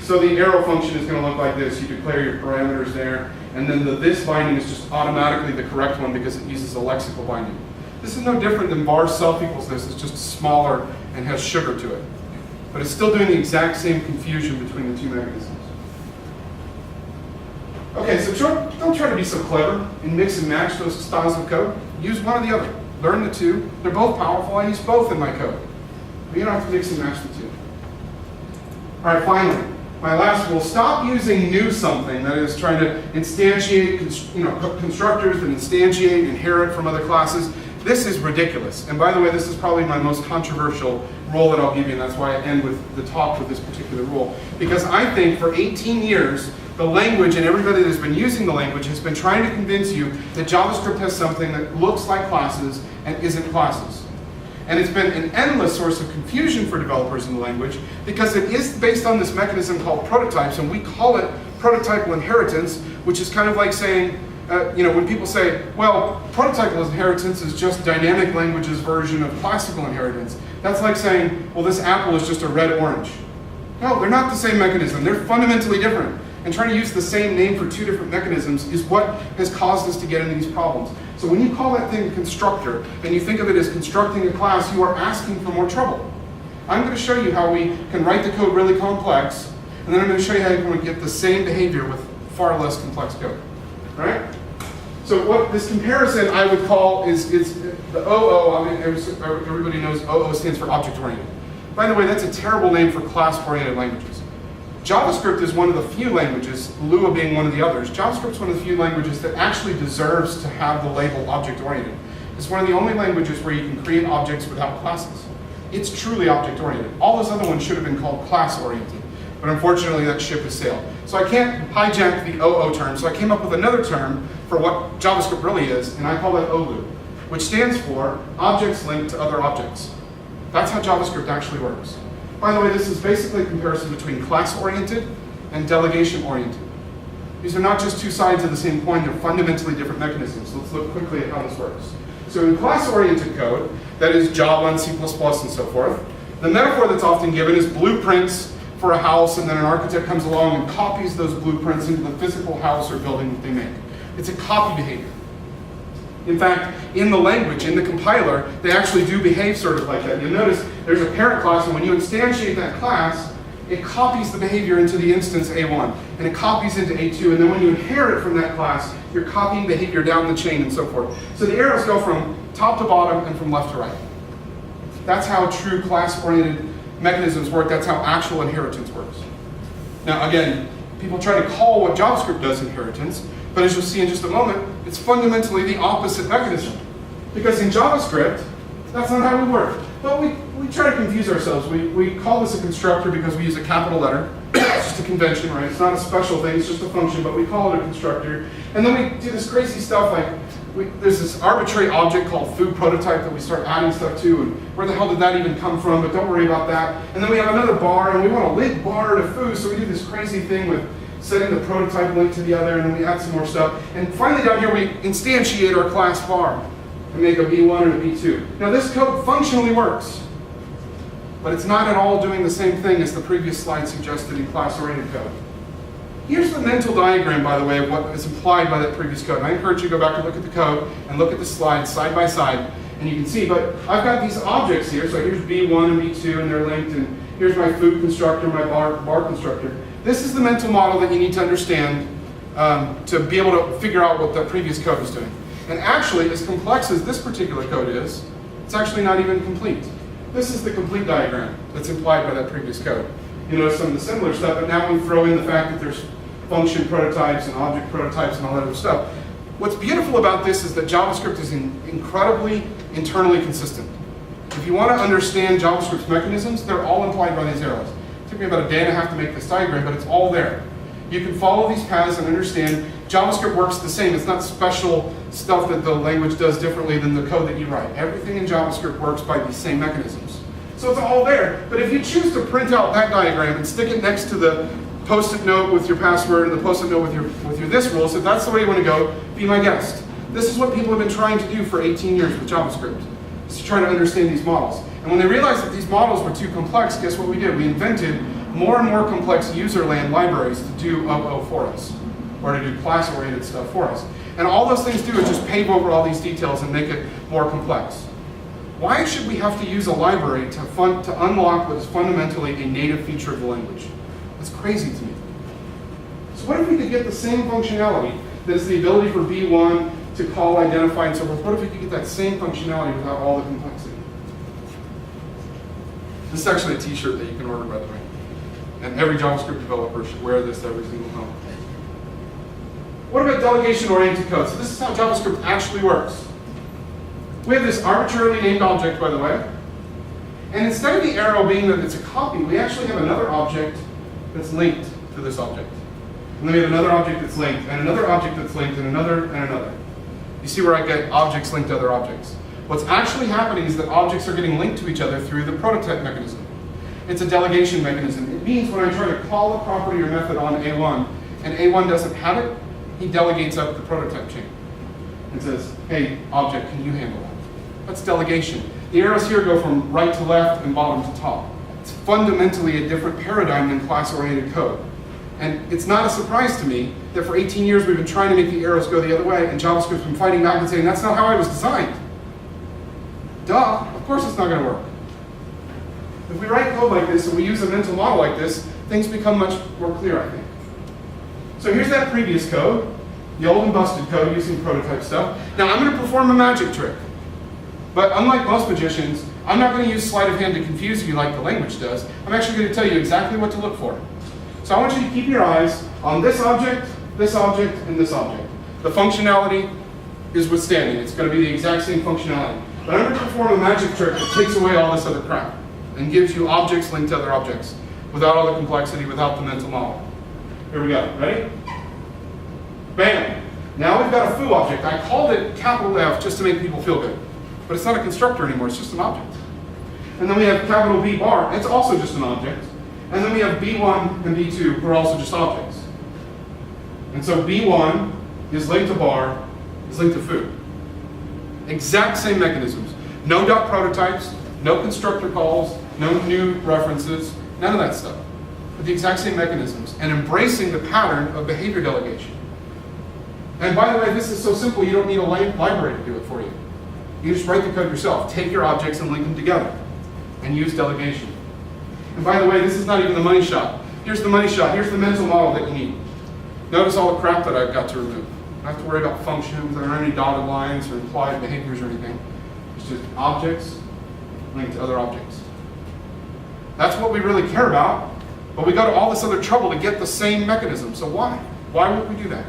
So the arrow function is going to look like this. You declare your parameters there, and then the this binding is just automatically the correct one because it uses a lexical binding. This is no different than var self equals this. It's just smaller and has sugar to it. But it's still doing the exact same confusion between the 2 mechanisms. Okay, so don't try to be so clever and mix and match those styles of code. Use one or the other. Learn the 2. They're both powerful. I use both in my code. But you don't have to mix and match the 2. All right, finally, my last rule: stop using new something, that is trying to instantiate constructors that instantiate, inherit from other classes. This is ridiculous. And by the way, this is probably my most controversial rule that I'll give you, and that's why I end with the talk with this particular rule. Because I think for 18 years, the language and everybody that's been using the language has been trying to convince you that JavaScript has something that looks like classes and isn't classes. And it's been an endless source of confusion for developers in the language, because it is based on this mechanism called prototypes, and we call it prototypal inheritance, which is kind of like saying, when people say, well, prototypal inheritance is just dynamic language's version of classical inheritance. That's like saying, well, this apple is just a red orange. No, they're not the same mechanism. They're fundamentally different. And trying to use the same name for 2 different mechanisms is what has caused us to get into these problems. So when you call that thing a constructor, and you think of it as constructing a class, you are asking for more trouble. I'm going to show you how we can write the code really complex, and then I'm going to show you how you can get the same behavior with far less complex code. All right? So what this comparison I would call is the OO. I mean, everybody knows OO stands for object-oriented. By the way, that's a terrible name for class-oriented languages. JavaScript is one of the few languages, Lua being one of the others, JavaScript's one of the few languages that actually deserves to have the label object-oriented. It's one of the only languages where you can create objects without classes. It's truly object-oriented. All those other ones should have been called class-oriented, but unfortunately that ship has sailed. So I can't hijack the OO term, so I came up with another term for what JavaScript really is, and I call that OLU, which stands for objects linked to other objects. That's how JavaScript actually works. By the way, this is basically a comparison between class-oriented and delegation-oriented. These are not just 2 sides of the same coin, they're fundamentally different mechanisms. So let's look quickly at how this works. So in class-oriented code, that is Java and C++ and so forth, the metaphor that's often given is blueprints for a house, and then an architect comes along and copies those blueprints into the physical house or building that they make. It's a copy behavior. In fact, in the language, in the compiler, they actually do behave sort of like that. You'll notice there's a parent class, and when you instantiate that class, it copies the behavior into the instance A1, and it copies into A2, and then when you inherit from that class, you're copying behavior down the chain and so forth. So the arrows go from top to bottom and from left to right. That's how true class-oriented mechanisms work. That's how actual inheritance works. Now again, people try to call what JavaScript does inheritance, but as you'll see in just a moment, it's fundamentally the opposite mechanism. Because in JavaScript, that's not how we work. But we try to confuse ourselves. We call this a constructor because we use a capital letter. It's just a convention, right? It's not a special thing, it's just a function, but we call it a constructor. And then we do this crazy stuff like, there's this arbitrary object called foo prototype that we start adding stuff to, and where the hell did that even come from? But don't worry about that. And then we have another bar, and we want to link bar to foo, so we do this crazy thing with setting the prototype link to the other, and then we add some more stuff. And finally down here, we instantiate our class bar and make a B1 and a B2. Now this code functionally works, but it's not at all doing the same thing as the previous slide suggested in class-oriented code. Here's the mental diagram, by the way, of what is implied by that previous code. And I encourage you to go back and look at the code and look at the slides side by side, and you can see, but I've got these objects here, so here's B1 and B2, and they're linked, and here's my food constructor, my bar constructor. This is the mental model that you need to understand to be able to figure out what the previous code is doing. And actually, as complex as this particular code is, it's actually not even complete. This is the complete diagram that's implied by that previous code. You know, some of the similar stuff, but now we throw in the fact that there's function prototypes and object prototypes and all that other stuff. What's beautiful about this is that JavaScript is incredibly internally consistent. If you want to understand JavaScript's mechanisms, they're all implied by these arrows. It took me about a day and a half to make this diagram, but it's all there. You can follow these paths and understand JavaScript works the same. It's not special stuff that the language does differently than the code that you write. Everything in JavaScript works by these same mechanisms. So it's all there. But if you choose to print out that diagram and stick it next to the post-it note with your password and the post-it note with your this rules, if that's the way you want to go, be my guest. This is what people have been trying to do for 18 years with JavaScript, is to try to understand these models. And when they realized that these models were too complex, guess what we did? We invented more and more complex userland libraries to do OO for us, or to do class-oriented stuff for us. And all those things do is just pave over all these details and make it more complex. Why should we have to use a library to unlock what is fundamentally a native feature of the language? That's crazy to me. So what if we could get the same functionality that is the ability for B1 to call, identify, and so forth? What if we could get that same functionality without all the complexity? This is actually a t-shirt that you can order, by the way. And every JavaScript developer should wear this every single time. What about delegation-oriented code? So this is how JavaScript actually works. We have this arbitrarily named object, by the way. And instead of the arrow being that it's a copy, we actually have another object that's linked to this object. And then we have another object that's linked, and another object that's linked, and another, and another. You see where I get objects linked to other objects. What's actually happening is that objects are getting linked to each other through the prototype mechanism. It's a delegation mechanism. It means when I try to call a property or method on A1, and A1 doesn't have it, he delegates up the prototype chain and says, hey, object, can you handle that? That's delegation. The arrows here go from right to left and bottom to top. It's fundamentally a different paradigm than class-oriented code. And it's not a surprise to me that for 18 years we've been trying to make the arrows go the other way, and JavaScript's been fighting back and saying, that's not how I was designed. Duh, of course it's not going to work. If we write code like this and we use a mental model like this, things become much more clear, I think. So here's that previous code, the old and busted code using prototype stuff. Now I'm going to perform a magic trick. But unlike most magicians, I'm not going to use sleight of hand to confuse you like the language does. I'm actually going to tell you exactly what to look for. So I want you to keep your eyes on this object, and this object. The functionality is withstanding. It's going to be the exact same functionality. But I'm going to perform a magic trick that takes away all this other crap and gives you objects linked to other objects without all the complexity, without the mental model. Here we go. Ready? Bam! Now we've got a foo object. I called it capital F just to make people feel good. But it's not a constructor anymore, it's just an object. And then we have capital B bar, it's also just an object. And then we have B1 and B2, who are also just objects. And so B1 is linked to bar, is linked to foo. Exact same mechanisms. No dot prototypes, no constructor calls, no new references, none of that stuff. But the exact same mechanisms, and embracing the pattern of behavior delegation. And by the way, this is so simple, you don't need a library to do it for you. You just write the code yourself. Take your objects and link them together. And use delegation. And by the way, this is not even the money shot. Here's the money shot. Here's the mental model that you need. Notice all the crap that I've got to remove. I don't have to worry about functions. There aren't any dotted lines or implied behaviors or anything. It's just objects linked to other objects. That's what we really care about. But we go to all this other trouble to get the same mechanism. So why? Why would we do that?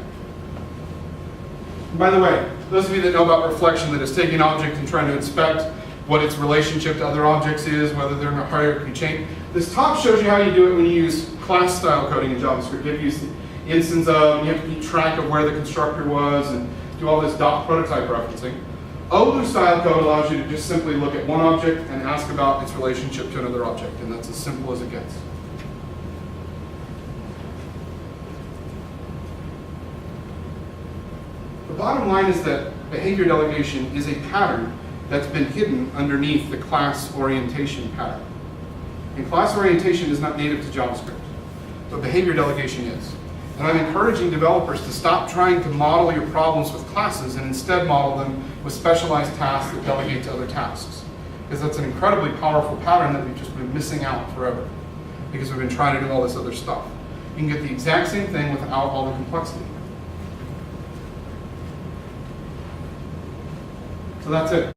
And by the way, those of you that know about reflection, that is taking an object and trying to inspect what its relationship to other objects is, whether they're in a hierarchy chain. This top shows you how you do it when you use class-style coding in JavaScript. You have to use the instance of, and you have to keep track of where the constructor was, and do all this dot prototype referencing. OLU-style code allows you to just simply look at one object and ask about its relationship to another object, and that's as simple as it gets. bottom line is that behavior delegation is a pattern that's been hidden underneath the class orientation pattern. And class orientation is not native to JavaScript, but behavior delegation is. And I'm encouraging developers to stop trying to model your problems with classes and instead model them with specialized tasks that delegate to other tasks. Because that's an incredibly powerful pattern that we've just been missing out forever, because we've been trying to do all this other stuff. You can get the exact same thing without all the complexity. So that's it.